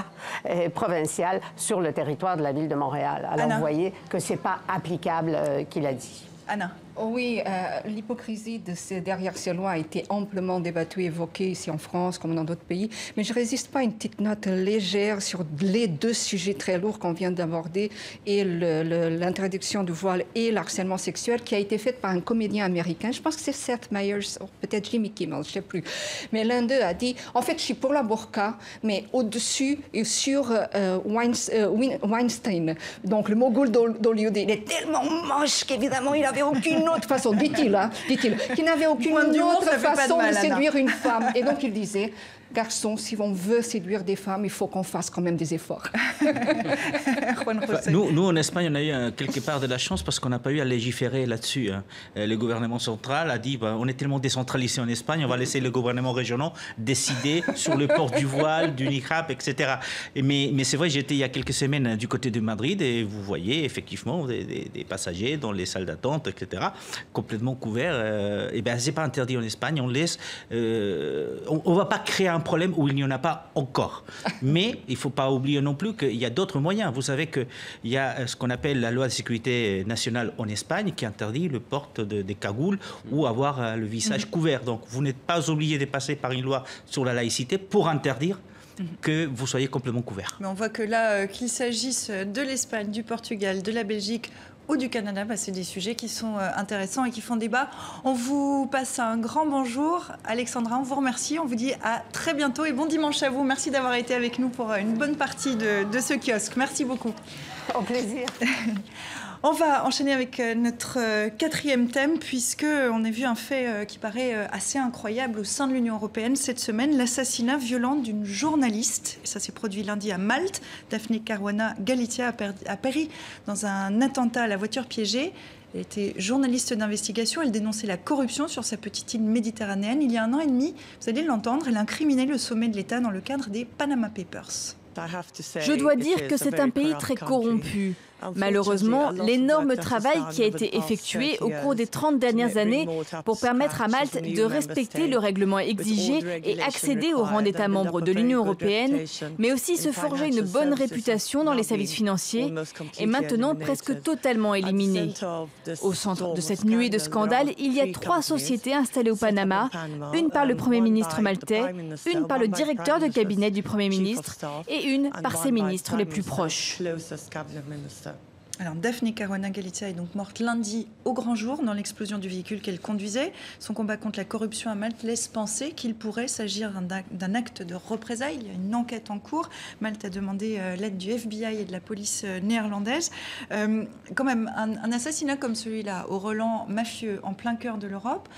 provinciale sur le territoire de la ville de Montréal. Alors, Anna, vous voyez que ce n'est pas applicable qu'il a dit. Anna. Oui, l'hypocrisie derrière ces lois a été amplement débattue, évoquée ici en France comme dans d'autres pays. Mais je ne résiste pas à une petite note légère sur les 2 sujets très lourds qu'on vient d'aborder, et l'interdiction du voile et l'harcèlement sexuel, qui a été faite par un comédien américain. Je pense que c'est Seth Meyers, ou peut-être Jimmy Kimmel, je ne sais plus. Mais l'un d'eux a dit, en fait, je suis pour la burqa, mais au-dessus et sur Weinstein, donc le mogul d'Hollywood. Il est tellement moche qu'évidemment, il n'avait aucune autre façon, dit-il, qu'il n'avait aucune autre façon de séduire une femme. Et donc il disait, garçons, si on veut séduire des femmes, il faut qu'on fasse quand même des efforts. Nous, en Espagne, on a eu quelque part de la chance parce qu'on n'a pas eu à légiférer là-dessus. Hein. Le gouvernement central a dit on est tellement décentralisé en Espagne, on va laisser les gouvernements régionaux décider sur le port du voile, du niqab, etc. Mais c'est vrai, j'étais il y a quelques semaines du côté de Madrid et vous voyez effectivement des passagers dans les salles d'attente, etc., complètement couverts. Et bien, c'est pas interdit en Espagne, on laisse. On ne va pas créer un problème où il n'y en a pas encore. Mais il ne faut pas oublier non plus qu'il y a d'autres moyens. Vous savez qu'il y a ce qu'on appelle la loi de sécurité nationale en Espagne qui interdit le port des cagoules ou avoir le visage couvert. Donc vous n'êtes pas obligé de passer par une loi sur la laïcité pour interdire que vous soyez complètement couvert. Mais on voit que là, qu'il s'agisse de l'Espagne, du Portugal, de la Belgique ou du Canada, c'est des sujets qui sont intéressants et qui font débat. On vous passe un grand bonjour. Alexandra, on vous remercie. On vous dit à très bientôt et bon dimanche à vous. Merci d'avoir été avec nous pour une bonne partie de ce kiosque. Merci beaucoup. Au plaisir. On va enchaîner avec notre quatrième thème, puisqu'on a vu un fait qui paraît assez incroyable au sein de l'Union européenne cette semaine, l'assassinat violent d'une journaliste. Ça s'est produit lundi à Malte. Daphne Caruana Galizia a péri dans un attentat à la voiture piégée. Elle était journaliste d'investigation. Elle dénonçait la corruption sur sa petite île méditerranéenne. Il y a 1 an et demi, vous allez l'entendre, elle incriminait le sommet de l'État dans le cadre des Panama Papers. Je dois dire que c'est un pays très corrompu. Malheureusement, l'énorme travail qui a été effectué au cours des 30 dernières années pour permettre à Malte de respecter le règlement exigé et accéder au rang d'État membre de l'Union européenne, mais aussi se forger une bonne réputation dans les services financiers, est maintenant presque totalement éliminé. Au centre de cette nuée de scandales, il y a 3 sociétés installées au Panama, une par le Premier ministre maltais, une par le directeur de cabinet du Premier ministre et une par ses ministres les plus proches. Alors, Daphne Caruana Galizia est donc morte lundi au grand jour dans l'explosion du véhicule qu'elle conduisait. Son combat contre la corruption à Malte laisse penser qu'il pourrait s'agir d'un acte de représailles. Il y a une enquête en cours. Malte a demandé l'aide du FBI et de la police néerlandaise. Quand même, un assassinat comme celui-là, au relent mafieux, en plein cœur de l'Europe,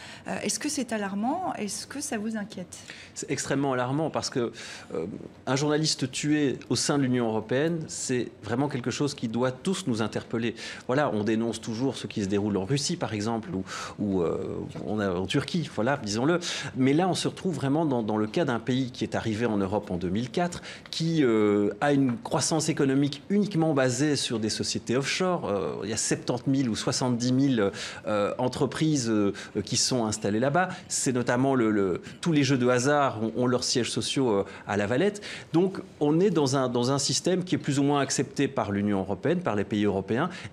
est-ce que c'est alarmant? Est-ce que ça vous inquiète? C'est extrêmement alarmant parce que un journaliste tué au sein de l'Union européenne, c'est vraiment quelque chose qui doit tous nous interpeller. Voilà, on dénonce toujours ce qui se déroule en Russie, par exemple, ou en Turquie, voilà, disons-le. Mais là, on se retrouve vraiment dans le cas d'un pays qui est arrivé en Europe en 2004, qui a une croissance économique uniquement basée sur des sociétés offshore. Il y a 70 000 ou 70 000 entreprises qui sont installées là-bas. C'est notamment tous les jeux de hasard ont leurs sièges sociaux à La Valette. Donc, on est dans un système qui est plus ou moins accepté par l'Union européenne, par les pays européens,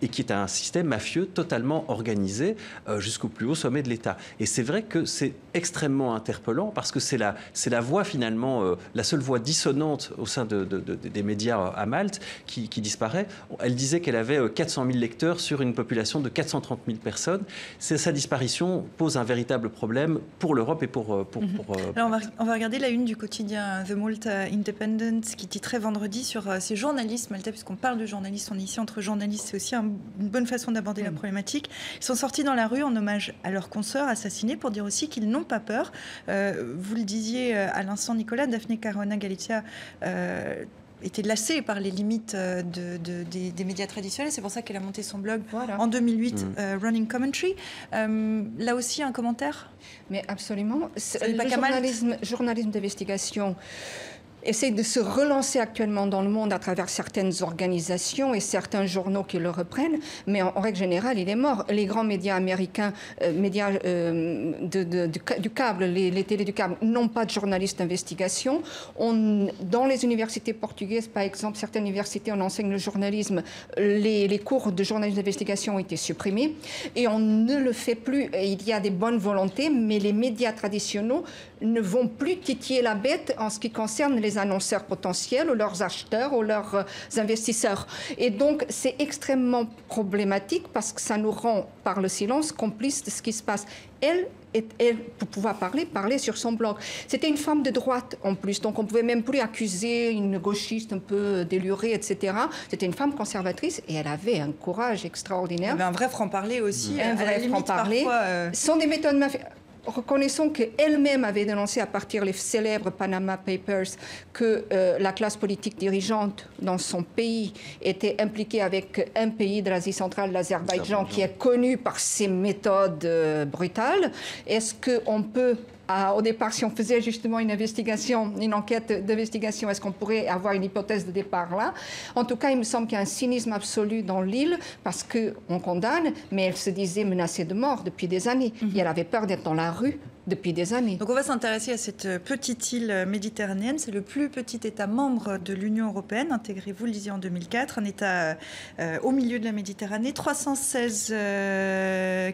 et qui est un système mafieux totalement organisé jusqu'au plus haut sommet de l'État. Et c'est vrai que c'est extrêmement interpellant parce que c'est la voix finalement, la seule voix dissonante au sein des médias à Malte qui disparaît. Elle disait qu'elle avait 400 000 lecteurs sur une population de 430 000 personnes. Sa disparition pose un véritable problème pour l'Europe et pour Alors on va regarder la une du quotidien The Malta Independent qui titrait vendredi sur ces journalistes maltais, puisqu'on parle de journalistes, on est ici entre journalistes, c'est aussi une bonne façon d'aborder la problématique. Ils sont sortis dans la rue en hommage à leurs consoeurs assassinés pour dire aussi qu'ils n'ont pas peur. Vous le disiez à l'instant, Nicolas, Daphne Caruana Galizia était lassée par les limites des médias traditionnels. C'est pour ça qu'elle a monté son blog en 2008, Running Commentary. Là aussi, un commentaire? Mais absolument. Le journalisme d'investigation essaie de se relancer actuellement dans le monde à travers certaines organisations et certains journaux qui le reprennent, mais en règle générale, il est mort. Les grands médias américains, médias du câble, les télés du câble, n'ont pas de journalistes d'investigation. Dans les universités portugaises, par exemple, certaines universités, on enseigne le journalisme, les cours de journalisme d'investigation ont été supprimés et on ne le fait plus. Il y a des bonnes volontés, mais les médias traditionnels ne vont plus titiller la bête en ce qui concerne les annonceurs potentiels ou leurs acheteurs ou leurs investisseurs. Et donc, c'est extrêmement problématique parce que ça nous rend, par le silence, complices de ce qui se passe. Elle, pour pouvoir parler sur son blog. C'était une femme de droite, en plus, donc on ne pouvait même plus accuser une gauchiste un peu délurée, etc. C'était une femme conservatrice et elle avait un courage extraordinaire. Elle avait un vrai franc-parler aussi. Un vrai franc-parler. Parfois, Ce sont des méthodes mafieuses. reconnaissons qu'elle-même avait dénoncé à partir des célèbres Panama Papers que la classe politique dirigeante dans son pays était impliquée avec un pays de l'Asie centrale, l'Azerbaïdjan, qui est connu par ses méthodes brutales. Est-ce qu'on peut... au départ, si on faisait justement une enquête d'investigation, est-ce qu'on pourrait avoir une hypothèse de départ là? En tout cas, il me semble qu'il y a un cynisme absolu dans l'île parce qu'on condamne, mais elle se disait menacée de mort depuis des années. Et elle avait peur d'être dans la rue depuis des années. Donc on va s'intéresser à cette petite île méditerranéenne. C'est le plus petit État membre de l'Union européenne, intégré, vous le disiez, en 2004. Un État au milieu de la Méditerranée, 316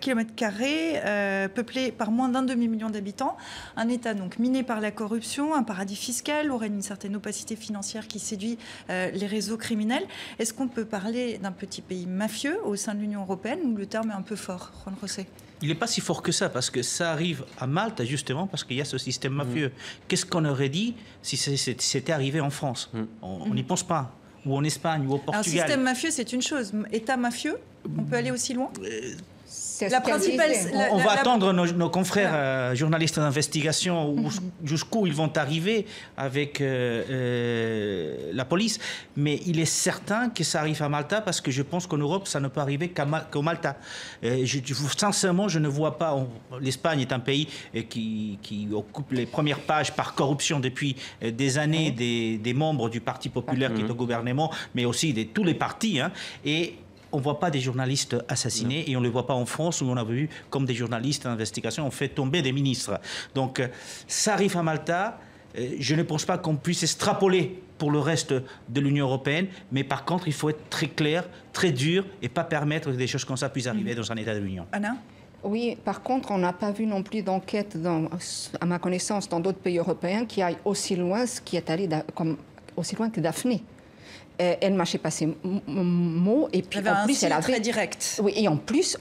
km², peuplé par moins d'un demi-million d'habitants. Un État donc miné par la corruption, un paradis fiscal, où règne une certaine opacité financière qui séduit les réseaux criminels. Est-ce qu'on peut parler d'un petit pays mafieux au sein de l'Union européenne, ou le terme est un peu fort, Juan José? Il n'est pas si fort que ça, parce que ça arrive à Malte, justement, parce qu'il y a ce système mafieux. Qu'est-ce qu'on aurait dit si c'était arrivé en France? On n'y pense pas. Ou en Espagne, ou au Portugal. Alors, système mafieux, c'est une chose. État mafieux, on peut aller aussi loin? On va attendre nos confrères journalistes d'investigation jusqu'où ils vont arriver avec la police. Mais il est certain que ça arrive à Malta parce que je pense qu'en Europe, ça ne peut arriver qu'au Malta. Sincèrement, je ne vois pas... L'Espagne est un pays qui occupe les premières pages par corruption depuis des années des membres du Parti populaire qui est au gouvernement, mais aussi de tous les partis. Et on ne voit pas des journalistes assassinés et on ne les voit pas en France où on a vu comme des journalistes d'investigation ont fait tomber des ministres. Donc ça arrive à Malta. Je ne pense pas qu'on puisse extrapoler pour le reste de l'Union européenne, mais par contre il faut être très clair, très dur et pas permettre que des choses comme ça puissent arriver dans un État de l'Union. Anna ? Oui, par contre, on n'a pas vu non plus d'enquête, à ma connaissance, dans d'autres pays européens qui aillent aussi loin, ce qui est allé aussi loin que Daphné. Elle mâchait pas ses mots et puis en plus elle avait très direct. Oui, et en plus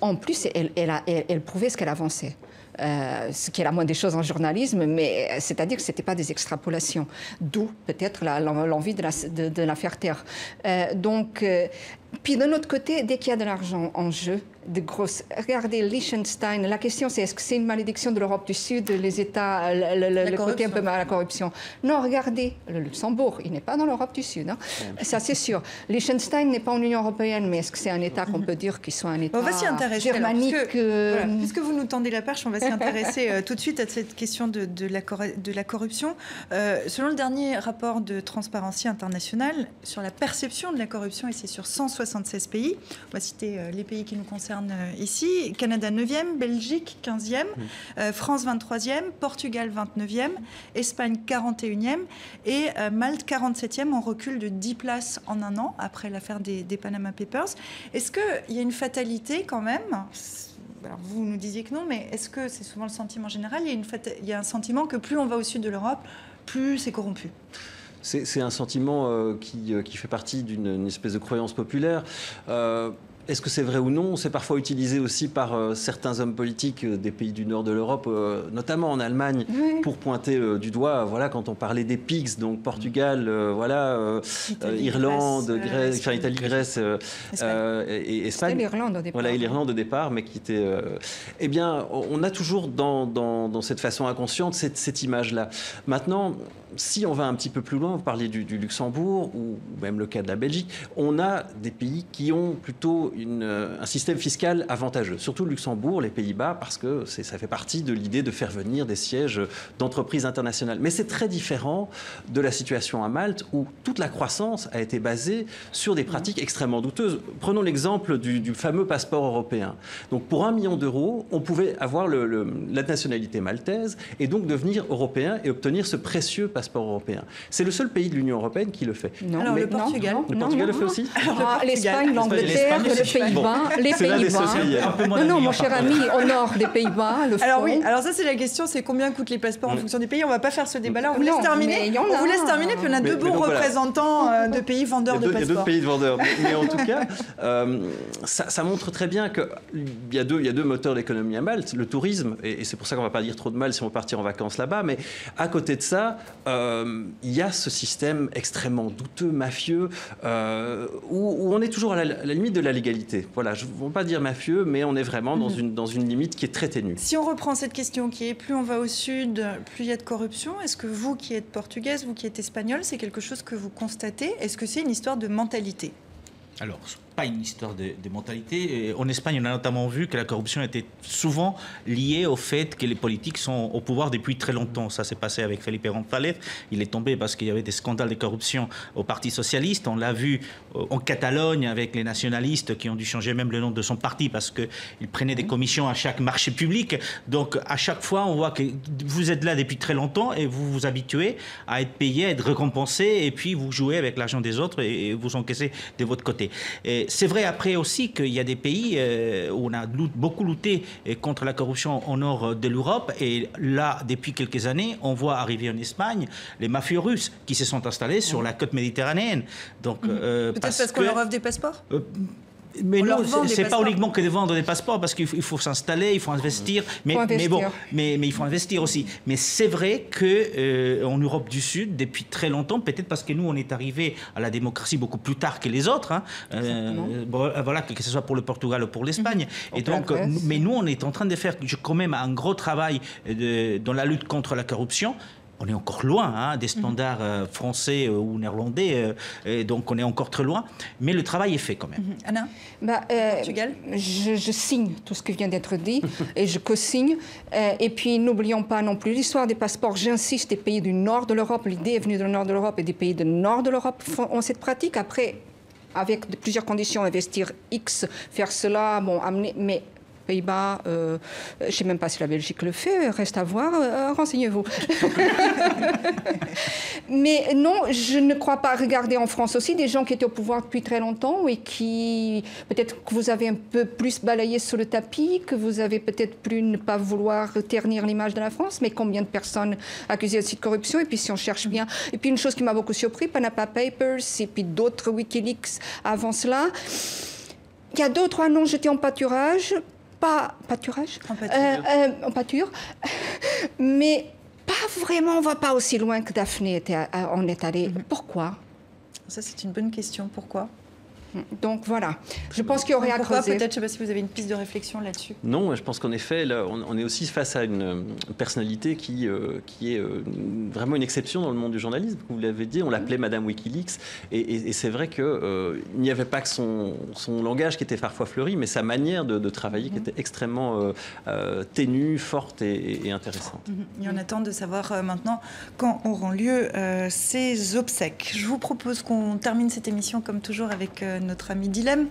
elle prouvait ce qu'elle avançait. Ce qui est la moindre des choses en journalisme, mais c'est-à-dire que ce n'était pas des extrapolations, d'où peut-être l'envie de la faire taire. Puis d'un autre côté, dès qu'il y a de l'argent en jeu, regardez Liechtenstein, la question c'est est-ce que c'est une malédiction de l'Europe du Sud, les États, le côté un peu mal à la corruption? Non, regardez, le Luxembourg, il n'est pas dans l'Europe du Sud, ça c'est sûr. Liechtenstein n'est pas en Union européenne, mais est-ce que c'est un État qu'on peut dire qu'il soit un État germanique? Puisque vous nous tendez la perche, on va s'y intéresser tout de suite à cette question de la corruption. Selon le dernier rapport de Transparency International sur la perception de la corruption, et c'est sur 176 pays, on va citer les pays qui nous concernent ici, Canada 9e, Belgique 15e, France 23e, Portugal 29e, Espagne 41e et Malte 47e, en recul de 10 places en un an après l'affaire des Panama Papers. Est-ce qu'il y a une fatalité quand même? Alors vous nous disiez que non, mais est-ce que c'est souvent le sentiment général? Il y a un sentiment que plus on va au sud de l'Europe, plus c'est corrompu. C'est un sentiment qui fait partie d'une espèce de croyance populaire. Est-ce que c'est vrai ou non? C'est parfois utilisé aussi par certains hommes politiques des pays du nord de l'Europe, notamment en Allemagne, pour pointer du doigt, voilà, quand on parlait des PIGS, donc Portugal, Irlande, Grèce, enfin Italie, Grèce et Espagne. C'était l'Irlande au départ. Voilà, et l'Irlande au départ, mais qui était... Eh bien, on a toujours dans cette façon inconsciente cette image-là. Maintenant, si on va un petit peu plus loin, vous parliez du Luxembourg ou même le cas de la Belgique, on a des pays qui ont plutôt un système fiscal avantageux. Surtout le Luxembourg, les Pays-Bas, parce que ça fait partie de l'idée de faire venir des sièges d'entreprises internationales. Mais c'est très différent de la situation à Malte, où toute la croissance a été basée sur des pratiques extrêmement douteuses. Prenons l'exemple du fameux passeport européen. Donc pour 1 million d'euros, on pouvait avoir la nationalité maltaise et donc devenir européen et obtenir ce précieux passeport européen. C'est le seul pays de l'Union européenne qui le fait. Non, alors le Portugal. Le Portugal le fait aussi. L'Espagne, l'Angleterre, les Pays-Bas, les Pays-Bas. Non, mon cher ami, au nord, les Pays-Bas, le font. Alors oui, alors ça c'est la question, c'est combien coûtent les passeports en fonction des pays. On ne va pas faire ce débat-là, on vous laisse terminer. On vous laisse terminer, puis on a deux bons représentants de pays vendeurs de passeports. Il y a d'autres pays de vendeurs, mais en tout cas, ça montre très bien qu'il y a deux moteurs d'économie à Malte, le tourisme, et c'est pour ça qu'on ne va pas dire trop de mal si on va partir en vacances là-bas, mais à côté de ça, il y a ce système extrêmement douteux, mafieux, où on est toujours à la limite de la légalité. d'illégalité. Voilà, je ne veux pas dire mafieux, mais on est vraiment dans une limite qui est très ténue. Si on reprend cette question qui est plus on va au sud, plus il y a de corruption, est-ce que vous qui êtes portugaise, vous qui êtes espagnole, c'est quelque chose que vous constatez? Est-ce que c'est une histoire de mentalité? Alors, pas une histoire de mentalité. En Espagne, on a notamment vu que la corruption était souvent liée au fait que les politiques sont au pouvoir depuis très longtemps. Ça s'est passé avec Felipe González. Il est tombé parce qu'il y avait des scandales de corruption au Parti socialiste. On l'a vu en Catalogne avec les nationalistes qui ont dû changer même le nom de son parti parce qu'ils prenaient des commissions à chaque marché public. Donc, à chaque fois, on voit que vous êtes là depuis très longtemps et vous vous habituez à être payé, à être récompensé et puis vous jouez avec l'argent des autres et vous encaissez de votre côté. C'est vrai après aussi qu'il y a des pays où on a beaucoup lutté contre la corruption au nord de l'Europe et là, depuis quelques années, on voit arriver en Espagne les mafieux russes qui se sont installés sur la côte méditerranéenne. Donc, peut-être parce qu'on leur offre des passeports mais non, c'est pas uniquement que de vendre des passeports parce qu'il faut s'installer, il faut investir, mais il faut investir aussi. Mais c'est vrai que en Europe du Sud, depuis très longtemps, peut-être parce que nous on est arrivé à la démocratie beaucoup plus tard que les autres, hein, voilà, que ce soit pour le Portugal ou pour l'Espagne. Et donc, mais nous on est en train de faire quand même un gros travail dans la lutte contre la corruption. On est encore loin des standards français ou néerlandais, et donc on est encore très loin, mais le travail est fait quand même. Anna, Portugal, je signe tout ce qui vient d'être dit et je co-signe. Et puis n'oublions pas non plus l'histoire des passeports. J'insiste, des pays du nord de l'Europe, l'idée est venue du nord de l'Europe et des pays du nord de l'Europe ont cette pratique. Après, avec plusieurs conditions, investir X, faire cela, bon, amener, mais Pays-Bas, je ne sais même pas si la Belgique le fait, reste à voir, renseignez-vous. Mais non, je ne crois pas. Regardez en France aussi, des gens qui étaient au pouvoir depuis très longtemps et qui, peut-être que vous avez un peu plus balayé sous le tapis, que vous avez peut-être plus ne pas vouloir ternir l'image de la France, mais combien de personnes accusées aussi de corruption? Et puis si on cherche bien, et puis une chose qui m'a beaucoup surpris, Panama Papers, et puis d'autres Wikileaks avant cela, il y a 2 ou 3 noms jetés en pâturage. En pâture, mais pas vraiment, on ne va pas aussi loin que Daphné en est allée. Pourquoi? Ça, c'est une bonne question. Pourquoi? Donc voilà, je pense qu'il y aurait à creuser. Peut-être, je ne sais pas si vous avez une piste de réflexion là-dessus. Non, je pense qu'en effet, là, on est aussi face à une personnalité qui est vraiment une exception dans le monde du journalisme. Vous l'avez dit, on l'appelait Madame Wikileaks, et c'est vrai qu'il n'y avait pas que son langage qui était parfois fleuri, mais sa manière de travailler qui était extrêmement ténue, forte et intéressante. Et on attend de savoir maintenant quand auront lieu ces obsèques. Je vous propose qu'on termine cette émission comme toujours avec notre ami Dilem.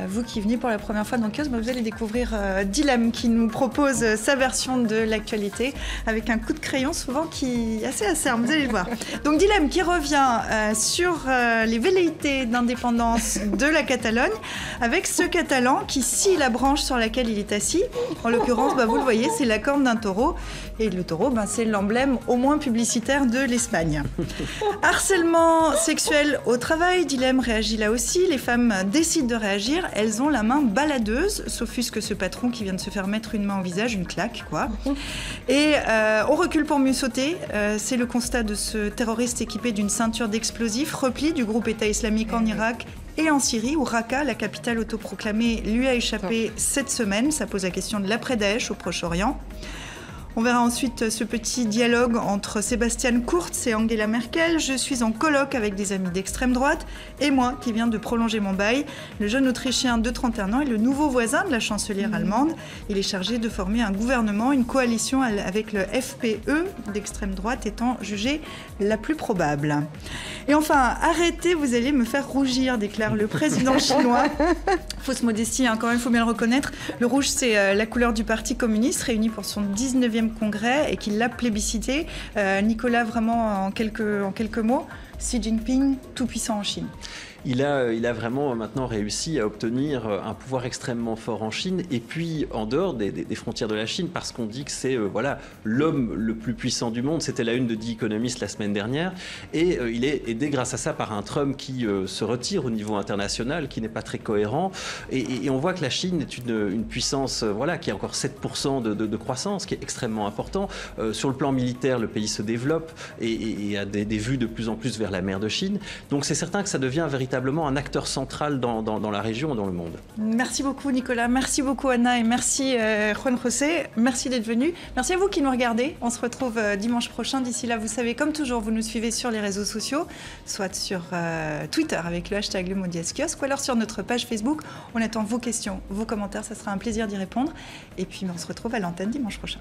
Vous qui venez pour la première fois dans Kiosque, vous allez découvrir Dilem qui nous propose sa version de l'actualité avec un coup de crayon souvent qui est assez acerbe, vous allez le voir. Donc Dilem qui revient sur les velléités d'indépendance de la Catalogne avec ce Catalan qui scie la branche sur laquelle il est assis. En l'occurrence, vous le voyez, c'est la corne d'un taureau. Et le taureau, c'est l'emblème au moins publicitaire de l'Espagne. Harcèlement sexuel au travail, Dilem réagit là aussi. Les femmes décident de réagir. Elles ont la main baladeuse, s'offusque ce patron qui vient de se faire mettre une main au visage, une claque, quoi. Et on recule pour mieux sauter. C'est le constat de ce terroriste équipé d'une ceinture d'explosifs, repli du groupe État islamique en Irak et en Syrie, où Raqqa, la capitale autoproclamée, lui a échappé cette semaine. Ça pose la question de l'après-Daesh au Proche-Orient. On verra ensuite ce petit dialogue entre Sebastian Kurz et Angela Merkel. Je suis en colloque avec des amis d'extrême droite et moi qui viens de prolonger mon bail. Le jeune Autrichien de 31 ans est le nouveau voisin de la chancelière allemande. Il est chargé de former un gouvernement, une coalition avec le FPE d'extrême droite étant jugée la plus probable. Et enfin, arrêtez, vous allez me faire rougir, déclare le président chinois. Fausse modestie, quand même, il faut bien le reconnaître. Le rouge, c'est la couleur du Parti communiste, réuni pour son 19e congrès et qu'il l'a plébiscité. Nicolas, vraiment en quelques mots, Xi Jinping, tout puissant en Chine. Il a vraiment maintenant réussi à obtenir un pouvoir extrêmement fort en Chine et puis en dehors des frontières de la Chine, parce qu'on dit que c'est l'homme le plus puissant du monde. C'était la une de The Economist la semaine dernière. Et il est aidé grâce à ça par un Trump qui se retire au niveau international, qui n'est pas très cohérent. Et on voit que la Chine est une puissance qui a encore 7% de croissance, qui est extrêmement important. Sur le plan militaire, le pays se développe et a des vues de plus en plus vers la mer de Chine. Donc c'est certain que ça devient véritablement véritablement un acteur central dans la région et dans le monde. Merci beaucoup Nicolas, merci beaucoup Anna et merci Juan José, merci d'être venu. Merci à vous qui nous regardez, on se retrouve dimanche prochain. D'ici là, vous savez, comme toujours, vous nous suivez sur les réseaux sociaux, soit sur Twitter avec le hashtag #LeMaudiesKiosque ou alors sur notre page Facebook. On attend vos questions, vos commentaires, ça sera un plaisir d'y répondre. Et puis on se retrouve à l'antenne dimanche prochain.